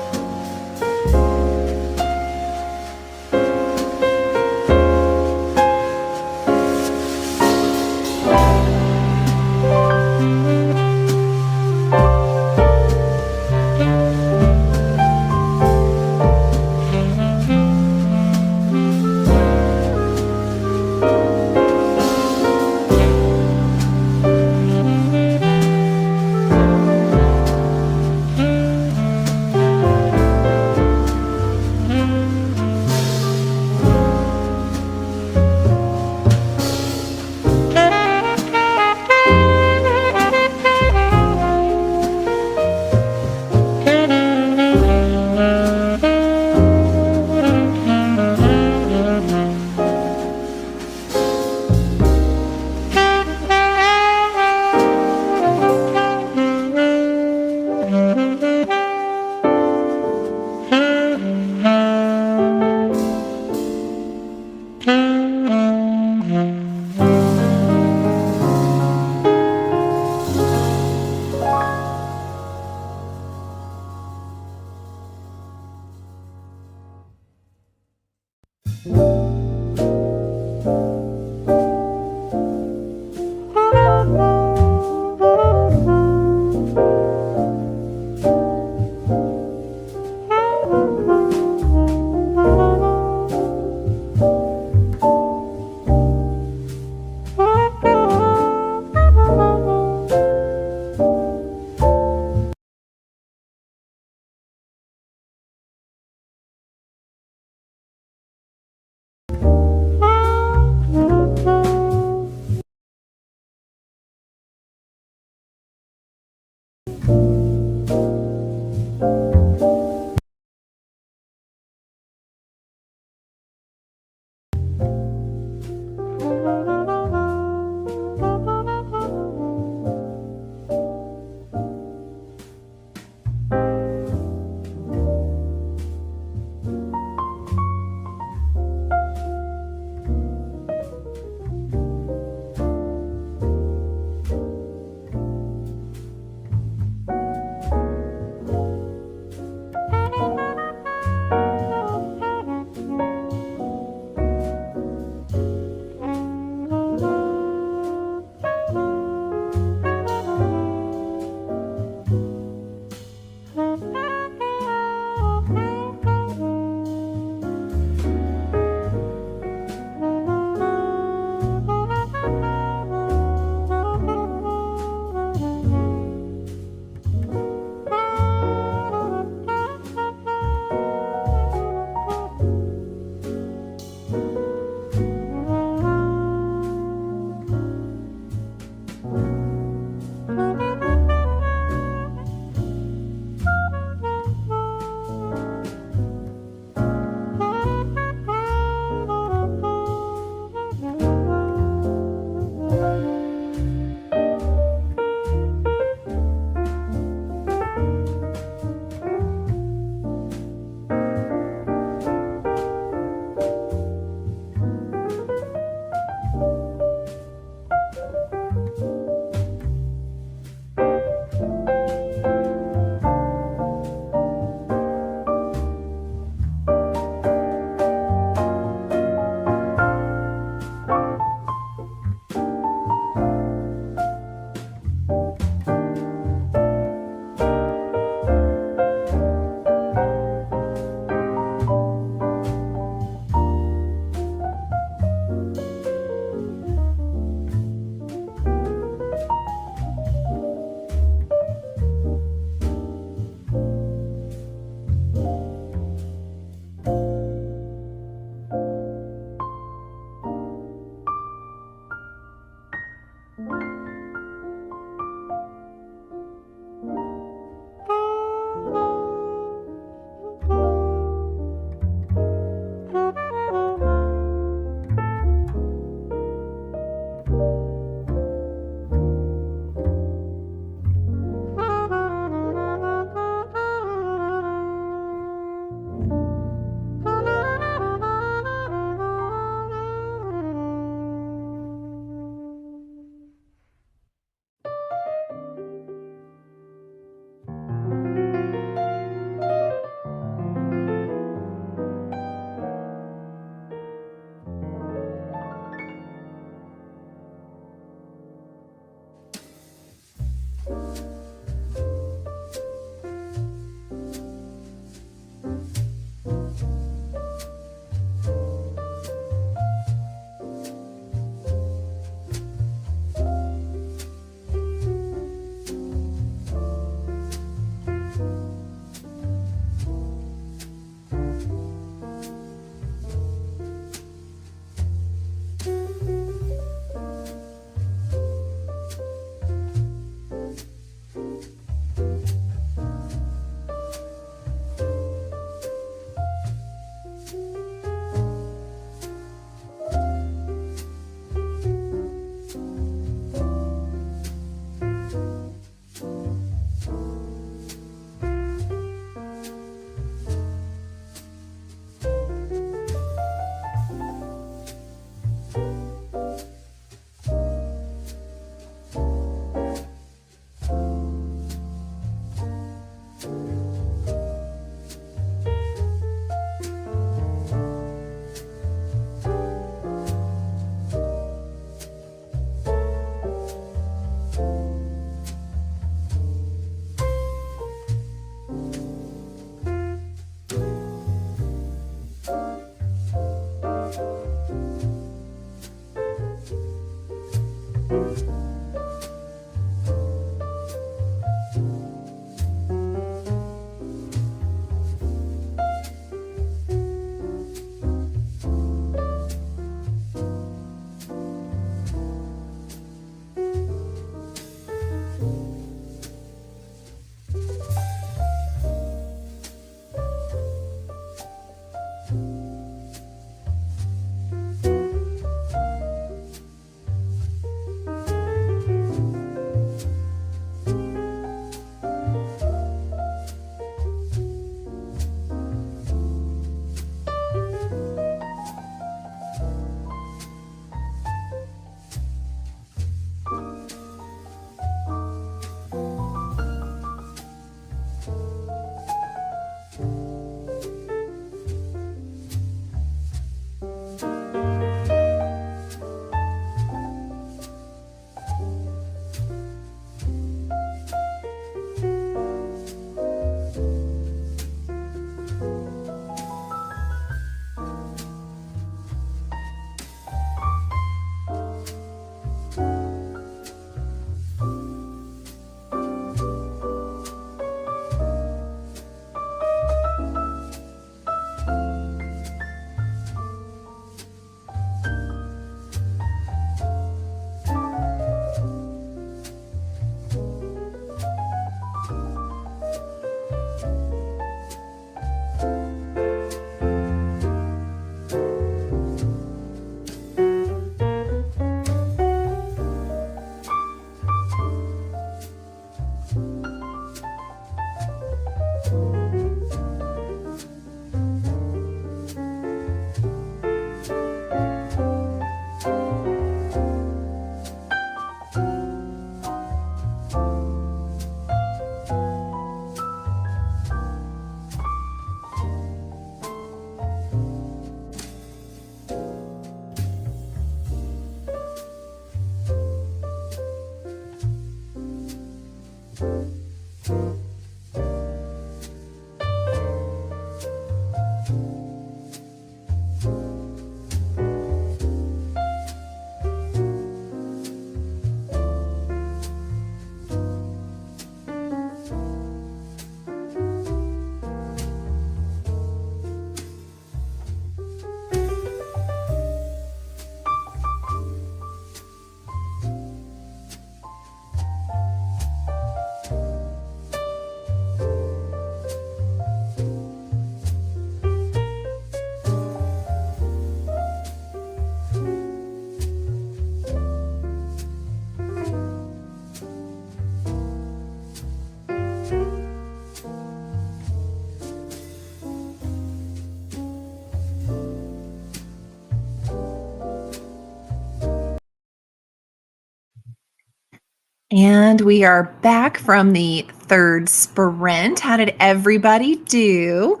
And we are back from the third sprint. How did everybody do?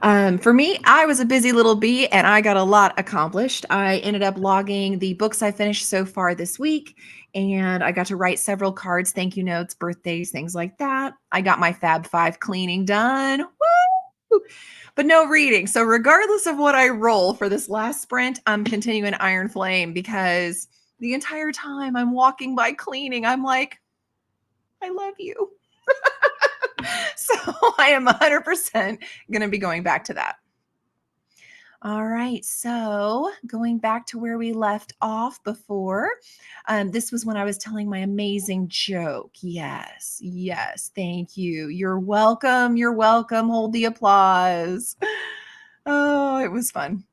For me, I was a busy little bee and I got a lot accomplished. I ended up logging the books I finished so far this week, and I got to write several cards, thank you notes, birthdays, things like that. I got my Fab Five cleaning done. Woo! But no reading. So, regardless of what I roll for this last sprint, I'm continuing Iron Flame because the entire time I'm walking by cleaning, I'm like, I love you. So I am 100% going to be going back to that. All right. So going back to where we left off before, this was when I was telling my amazing joke. Yes. Yes. Thank you. You're welcome. You're welcome. Hold the applause. Oh, it was fun.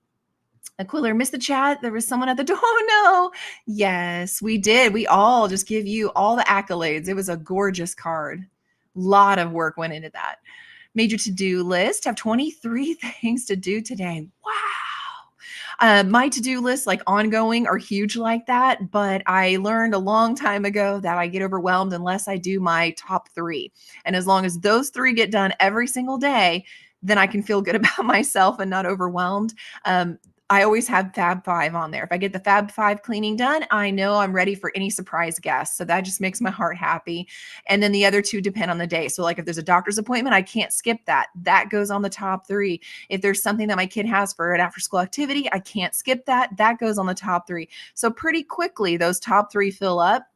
Quiller missed the chat. There was someone at the door. Oh, no. Yes, we did. We all just give you all the accolades. It was a gorgeous card. Lot of work went into that. Major to-do list. Have 23 things to do today. Wow. My to-do lists, like ongoing, are huge like that, but I learned a long time ago that I get overwhelmed unless I do my top 3. And as long as those 3 get done every single day, then I can feel good about myself and not overwhelmed. I always have Fab Five on there. If I get the Fab Five cleaning done, I know I'm ready for any surprise guests. So that just makes my heart happy. And then the other two depend on the day. So, like if there's a doctor's appointment, I can't skip that. That goes on the top three. If there's something that my kid has for an after school activity, I can't skip that. That goes on the top three. So, pretty quickly, those top three fill up.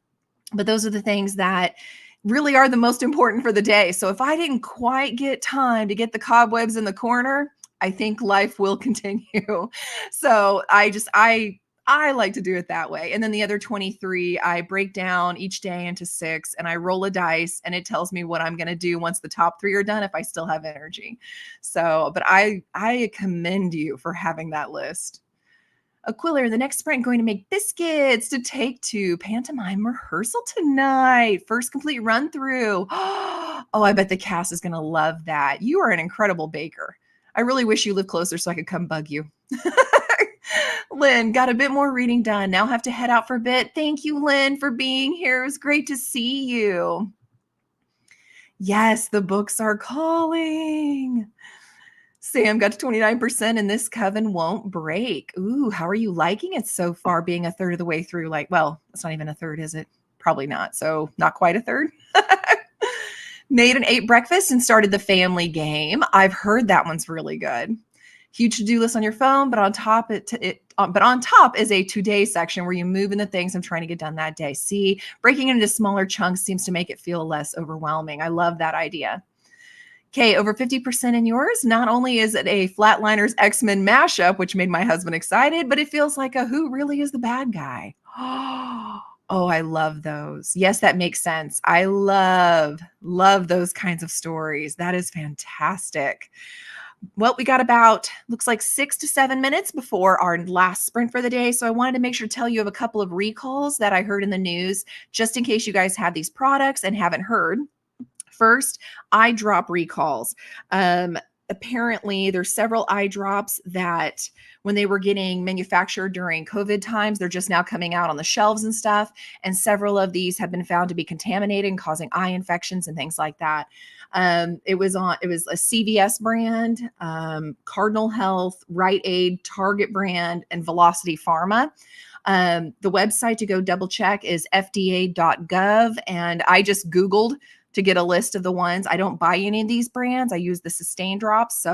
But those are the things that really are the most important for the day. So if I didn't quite get time to get the cobwebs in the corner, I think life will continue. So I like to do it that way. And then the other 23, I break down each day into 6 and I roll a dice and it tells me what I'm going to do once the top 3 are done if I still have energy. So, but I commend you for having that list. Aquila, the next sprint, going to make biscuits to take to pantomime rehearsal tonight. First complete run through. Oh, I bet the cast is going to love that. You are an incredible baker. I really wish you lived closer so I could come bug you. Lynn, got a bit more reading done. Now have to head out for a bit. Thank you, Lynn, for being here. It was great to see you. Yes, the books are calling. Sam got to 29% and this coven won't break. Ooh, how are you liking it so far, being a third of the way through? Like, well, it's not even a third, is it? Probably not. So not quite a third. Made and ate breakfast and started the family game. I've heard that one's really good. Huge to-do list on your phone, but on top is a today section where you move in the things I'm trying to get done that day. See, breaking it into smaller chunks seems to make it feel less overwhelming. I love that idea. Okay, over 50% in yours. Not only is it a Flatliners X-Men mashup, which made my husband excited, but it feels like a who really is the bad guy. Oh, I love those. Yes, that makes sense. I love those kinds of stories. That is fantastic. Well, we got about, looks like 6 to 7 minutes before our last sprint for the day. So I wanted to make sure to tell you of a couple of recalls that I heard in the news, just in case you guys have these products and haven't heard. First, eye drop recalls. Apparently, there's several eye drops that when they were getting manufactured during COVID times, they're just now coming out on the shelves and stuff. And several of these have been found to be contaminated and causing eye infections and things like that. It was a CVS brand, Cardinal Health, Rite Aid, Target brand, and Velocity Pharma. The website to go double check is fda.gov. And I just Googled to get a list of the ones. I don't buy any of these brands. I use the Sustain drops.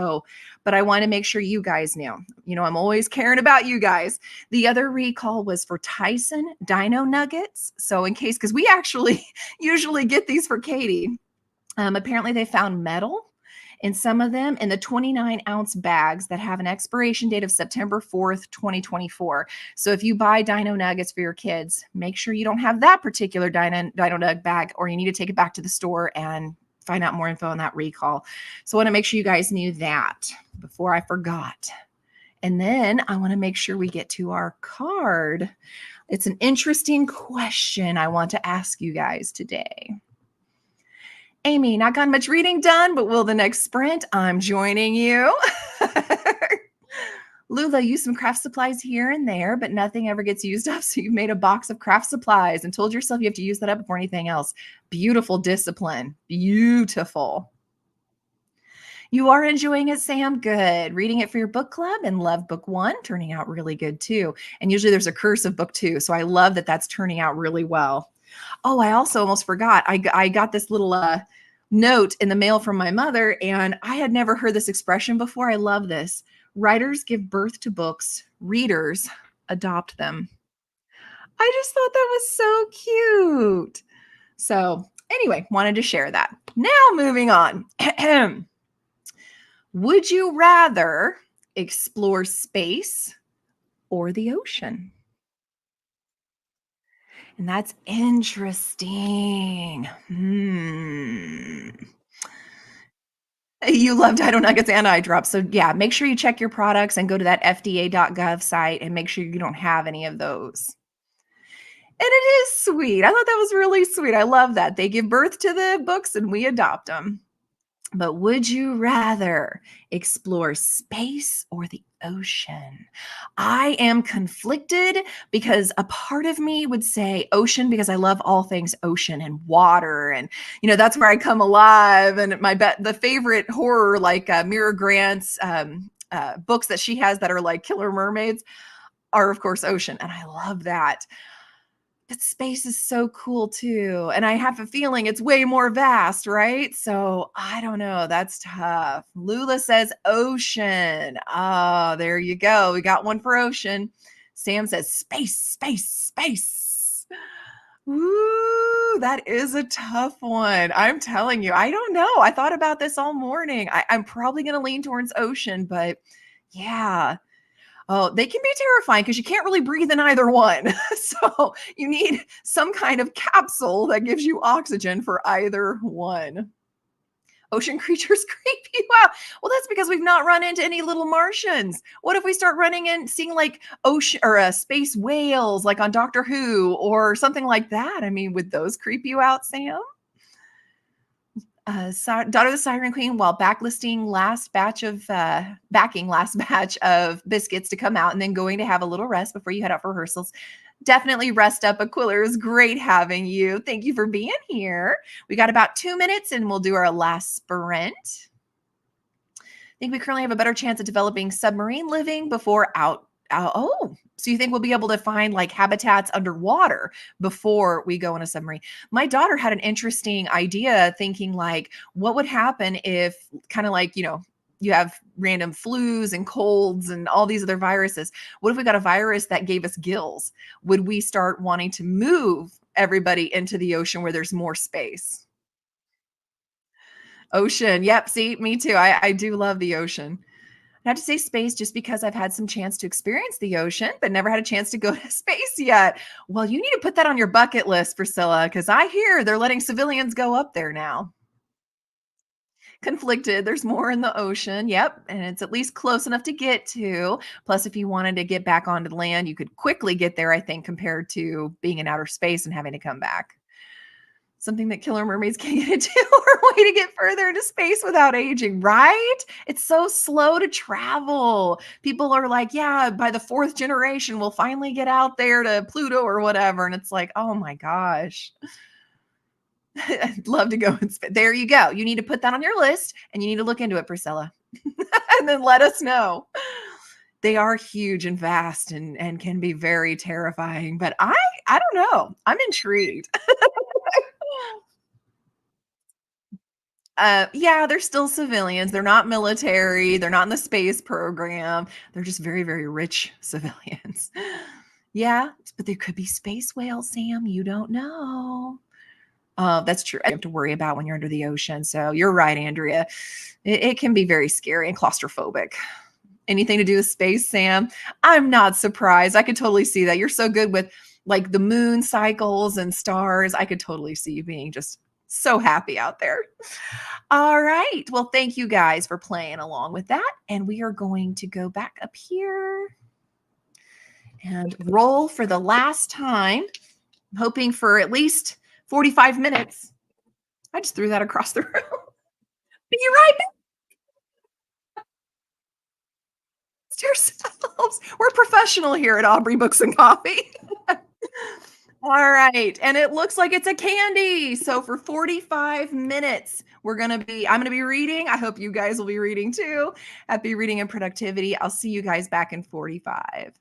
But I want to make sure you guys knew. I'm always caring about you guys. The other recall was for Tyson Dino Nuggets. So in case, because we actually usually get these for Katie. Apparently they found metal in some of them in the 29-ounce bags that have an expiration date of September 4th, 2024. So if you buy Dino Nuggets for your kids, make sure you don't have that particular Dino Nug bag, or you need to take it back to the store and find out more info on that recall. So I want to make sure you guys knew that before I forgot. And then I want to make sure we get to our card. It's an interesting question I want to ask you guys today. Amy, not got much reading done, but will the next sprint? I'm joining you. Lula, use some craft supplies here and there, but nothing ever gets used up. So you've made a box of craft supplies and told yourself you have to use that up before anything else. Beautiful discipline. Beautiful. You are enjoying it, Sam. Good. Reading it for your book club and love book 1, turning out really good too. And usually there's a curse of book 2. So I love that that's turning out really well. Oh, I also almost forgot. I got this little note in the mail from my mother, and I had never heard this expression before. I love this. Writers give birth to books. Readers adopt them. I just thought that was so cute. So anyway, wanted to share that. Now moving on. Would you rather explore space or the ocean? And that's interesting. You love Dino Nuggets and eye drops. So yeah, make sure you check your products and go to that fda.gov site and make sure you don't have any of those. And it is sweet. I thought that was really sweet. I love that. They give birth to the books and we adopt them. But would you rather explore space or the ocean? I am conflicted because a part of me would say ocean because I love all things ocean and water. And, that's where I come alive. And the favorite horror, like Mira Grant's books that she has that are like killer mermaids are, of course, ocean. And I love that. But space is so cool too. And I have a feeling it's way more vast, right? So I don't know. That's tough. Lula says ocean. Oh, there you go. We got one for ocean. Sam says space, space, space. Ooh, that is a tough one. I'm telling you, I don't know. I thought about this all morning. I'm probably going to lean towards ocean, but yeah. Oh, they can be terrifying because you can't really breathe in either one. So you need some kind of capsule that gives you oxygen for either one. Ocean creatures creep you out. Well, that's because we've not run into any little Martians. What if we start running in, seeing like ocean or space whales, like on Doctor Who or something like that? I mean, would those creep you out, Sam? Daughter of the Siren Queen, while backing last batch of biscuits to come out, and then going to have a little rest before you head out for rehearsals. Definitely rest up, Aquila. It was great having you. Thank you for being here. We got about 2 minutes, and we'll do our last sprint. I think we currently have a better chance of developing submarine living before oh, so you think we'll be able to find like habitats underwater before we go in a submarine? My daughter had an interesting idea thinking like, what would happen if kind of like, you have random flus and colds and all these other viruses. What if we got a virus that gave us gills? Would we start wanting to move everybody into the ocean where there's more space? Ocean. Yep. See, me too. I do love the ocean. I have to say space just because I've had some chance to experience the ocean, but never had a chance to go to space yet. Well, you need to put that on your bucket list, Priscilla, because I hear they're letting civilians go up there now. Conflicted. There's more in the ocean. Yep. And it's at least close enough to get to. Plus, if you wanted to get back onto land, you could quickly get there, I think, compared to being in outer space and having to come back. Something that killer mermaids can't get into, or a way to get further into space without aging, right? It's so slow to travel. People are like, yeah, by the fourth generation, we'll finally get out there to Pluto or whatever. And it's like, oh my gosh. I'd love to go and there you go. You need to put that on your list and you need to look into it, Priscilla. And then let us know. They are huge and vast and can be very terrifying, but I don't know. I'm intrigued. Yeah, they're still civilians. They're not military. They're not in the space program. They're just very, very rich civilians. Yeah, but there could be space whales, Sam. You don't know. That's true. You have to worry about when you're under the ocean. So you're right, Andrea. It can be very scary and claustrophobic. Anything to do with space, Sam? I'm not surprised. I could totally see that. You're so good with like the moon cycles and stars. I could totally see you being just so happy out there. All right. Well, thank you guys for playing along with that. And we are going to go back up here and roll for the last time. I'm hoping for at least 45 minutes. I just threw that across the room. Be right back. Yourselves. We're professional here at Aubrey Books and Coffee. All right. And it looks like it's a candy. So for 45 minutes, I'm going to be reading. I hope you guys will be reading too. Happy reading and productivity. I'll see you guys back in 45.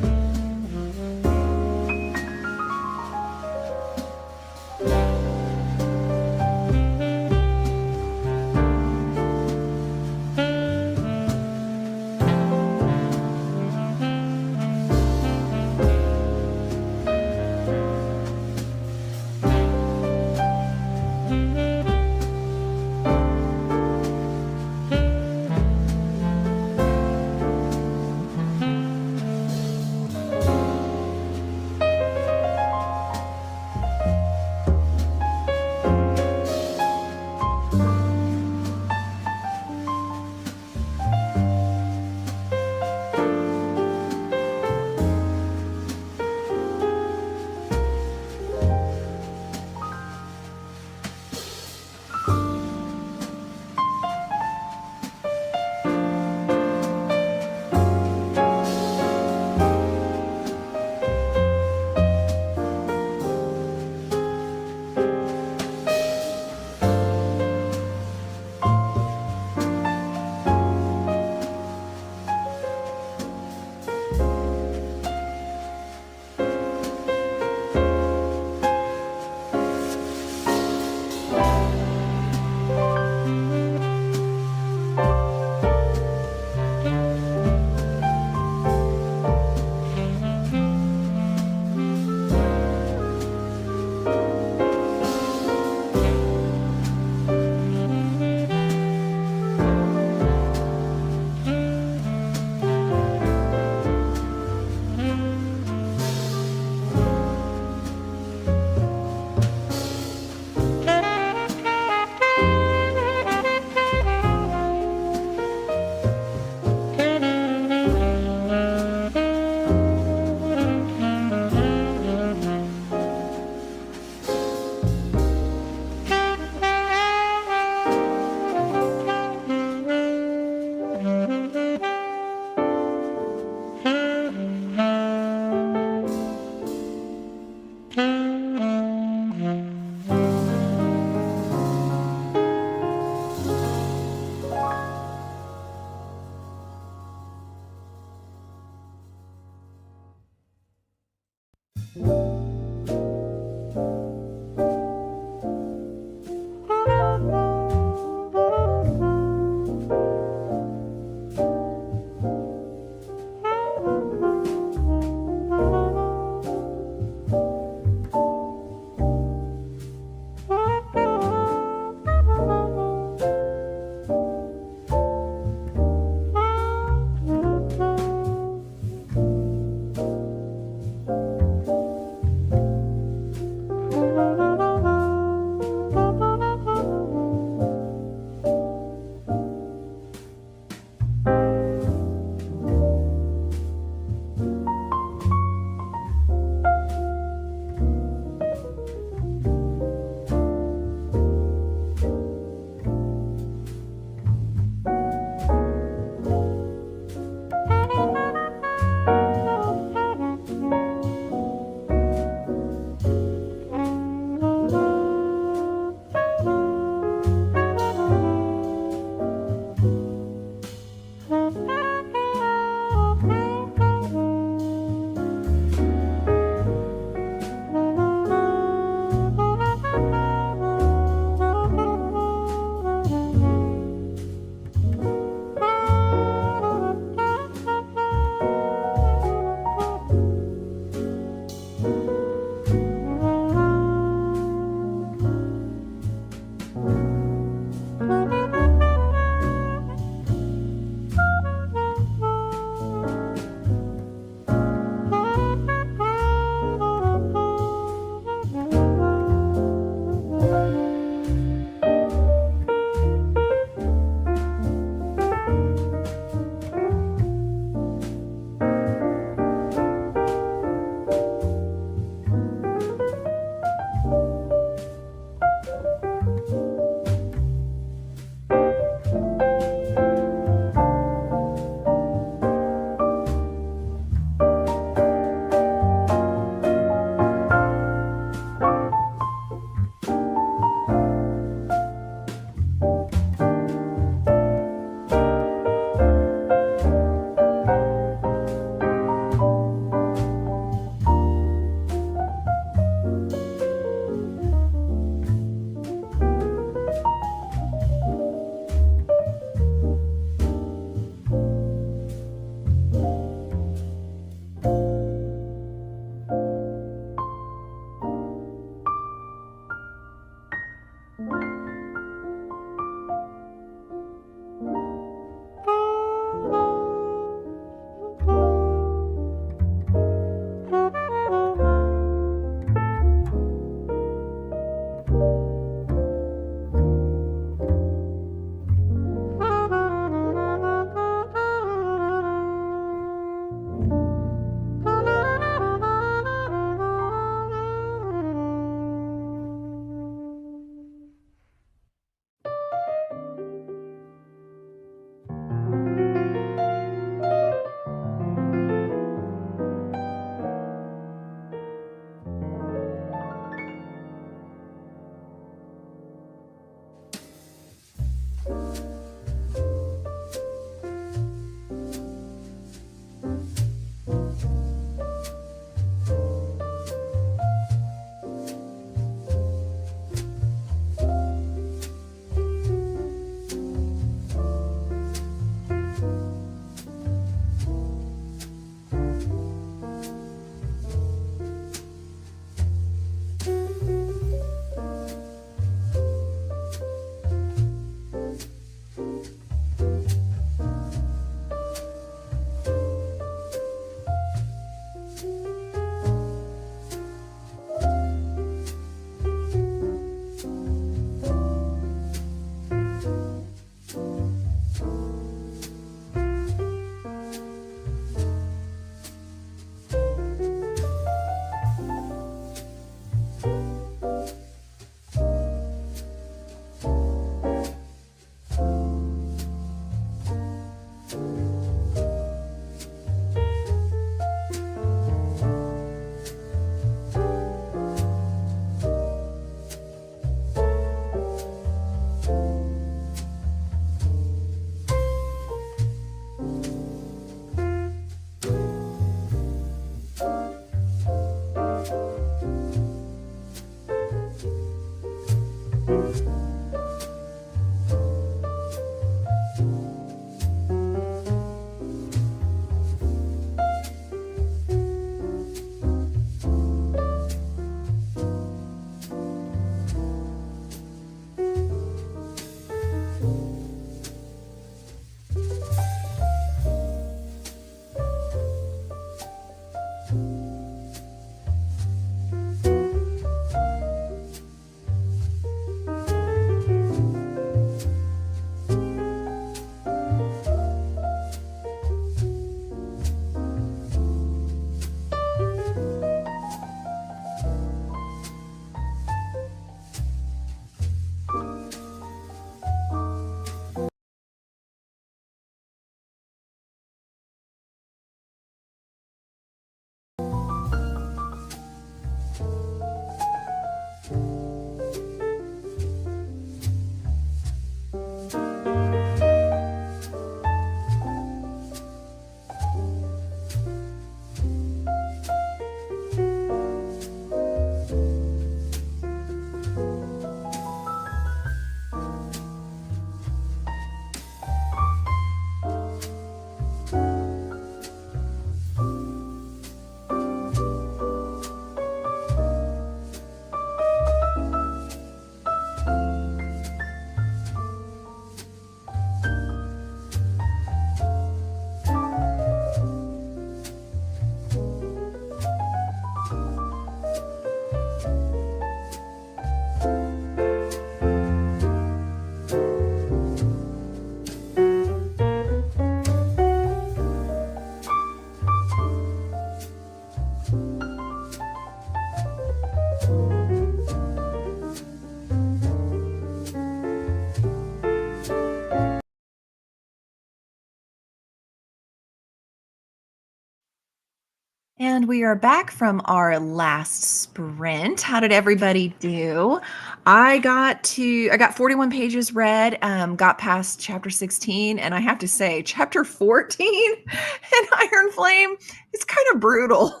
And we are back from our last sprint. How did everybody do? I got 41 pages read, got past chapter 16, and I have to say, chapter 14 in Iron Flame is kind of brutal.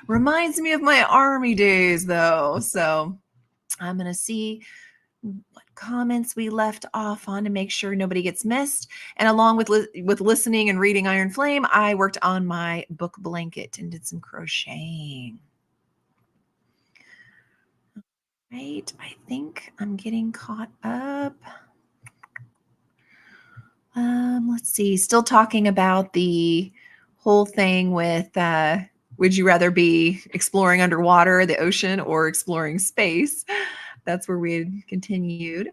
Reminds me of my army days though. So I'm going to see what comments we left off on to make sure nobody gets missed. And along with listening and reading Iron Flame, I worked on my book blanket and did some crocheting. Right, I think I'm getting caught up. Let's see. Still talking about the whole thing with would you rather be exploring underwater, the ocean, or exploring space? That's where we had continued.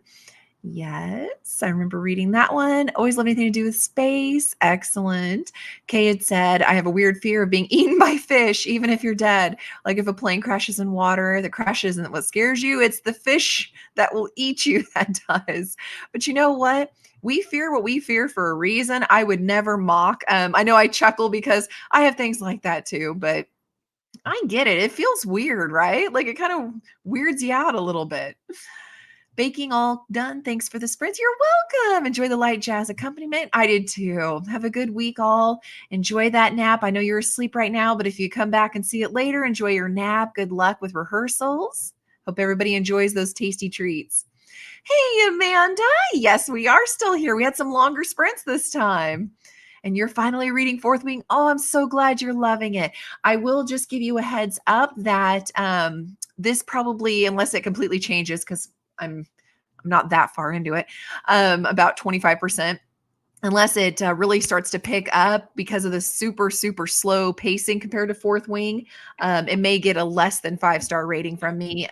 Yes, I remember reading that one. Always love anything to do with space. Excellent. Kay had said, I have a weird fear of being eaten by fish, even if you're dead. Like if a plane crashes in water, the crash isn't what scares you, it's the fish that will eat you that does. But you know what? We fear what we fear for a reason. I would never mock. I know I chuckle because I have things like that too, but I get it. It feels weird, right? Like it kind of weirds you out a little bit. Baking all done. Thanks for the sprints. You're welcome. Enjoy the light jazz accompaniment. I did too. Have a good week, all. Enjoy that nap. I know you're asleep right now, but if you come back and see it later, enjoy your nap. Good luck with rehearsals. Hope everybody enjoys those tasty treats. Hey, Amanda. Yes, we are still here. We had some longer sprints this time. And you're finally reading Fourth Wing. Oh, I'm so glad you're loving it. I will just give you a heads up that this probably, unless it completely changes, because I'm not that far into it, about 25%. Unless it really starts to pick up because of the super, super slow pacing compared to Fourth Wing, it may get a less than 5-star rating from me.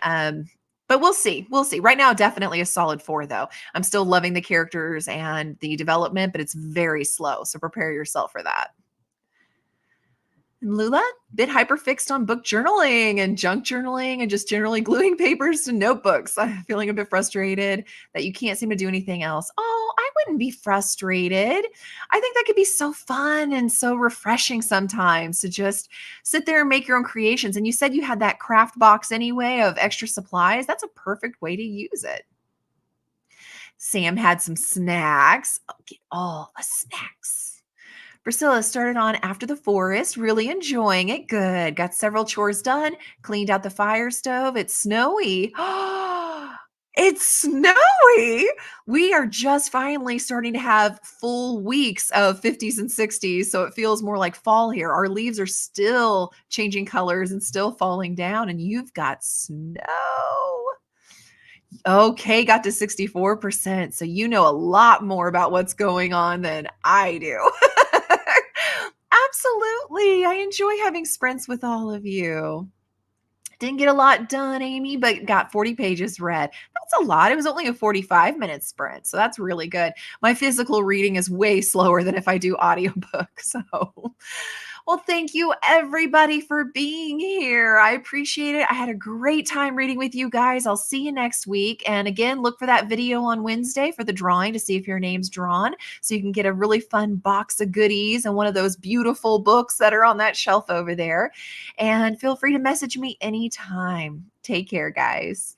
But we'll see. We'll see. Right now, definitely a solid 4, though. I'm still loving the characters and the development, but it's very slow. So prepare yourself for that. And Lula, bit hyper fixed on book journaling and junk journaling and just generally gluing papers to notebooks. I'm feeling a bit frustrated that you can't seem to do anything else. Oh, I wouldn't be frustrated. I think that could be so fun and so refreshing sometimes to just sit there and make your own creations. And you said you had that craft box anyway of extra supplies. That's a perfect way to use it. Sam had some snacks. Oh, get all the snacks. Priscilla started on After the Forest, really enjoying it. Good. Got several chores done, cleaned out the fire stove. It's snowy. It's snowy. We are just finally starting to have full weeks of 50s and 60s. So it feels more like fall here. Our leaves are still changing colors and still falling down, and you've got snow. Okay, got to 64%. So you know a lot more about what's going on than I do. Absolutely. I enjoy having sprints with all of you. Didn't get a lot done, Amy, but got 40 pages read. That's a lot. It was only a 45-minute sprint, so that's really good. My physical reading is way slower than if I do audiobook. So, well, thank you everybody for being here. I appreciate it. I had a great time reading with you guys. I'll see you next week. And again, look for that video on Wednesday for the drawing to see if your name's drawn so you can get a really fun box of goodies and one of those beautiful books that are on that shelf over there. And feel free to message me anytime. Take care, guys.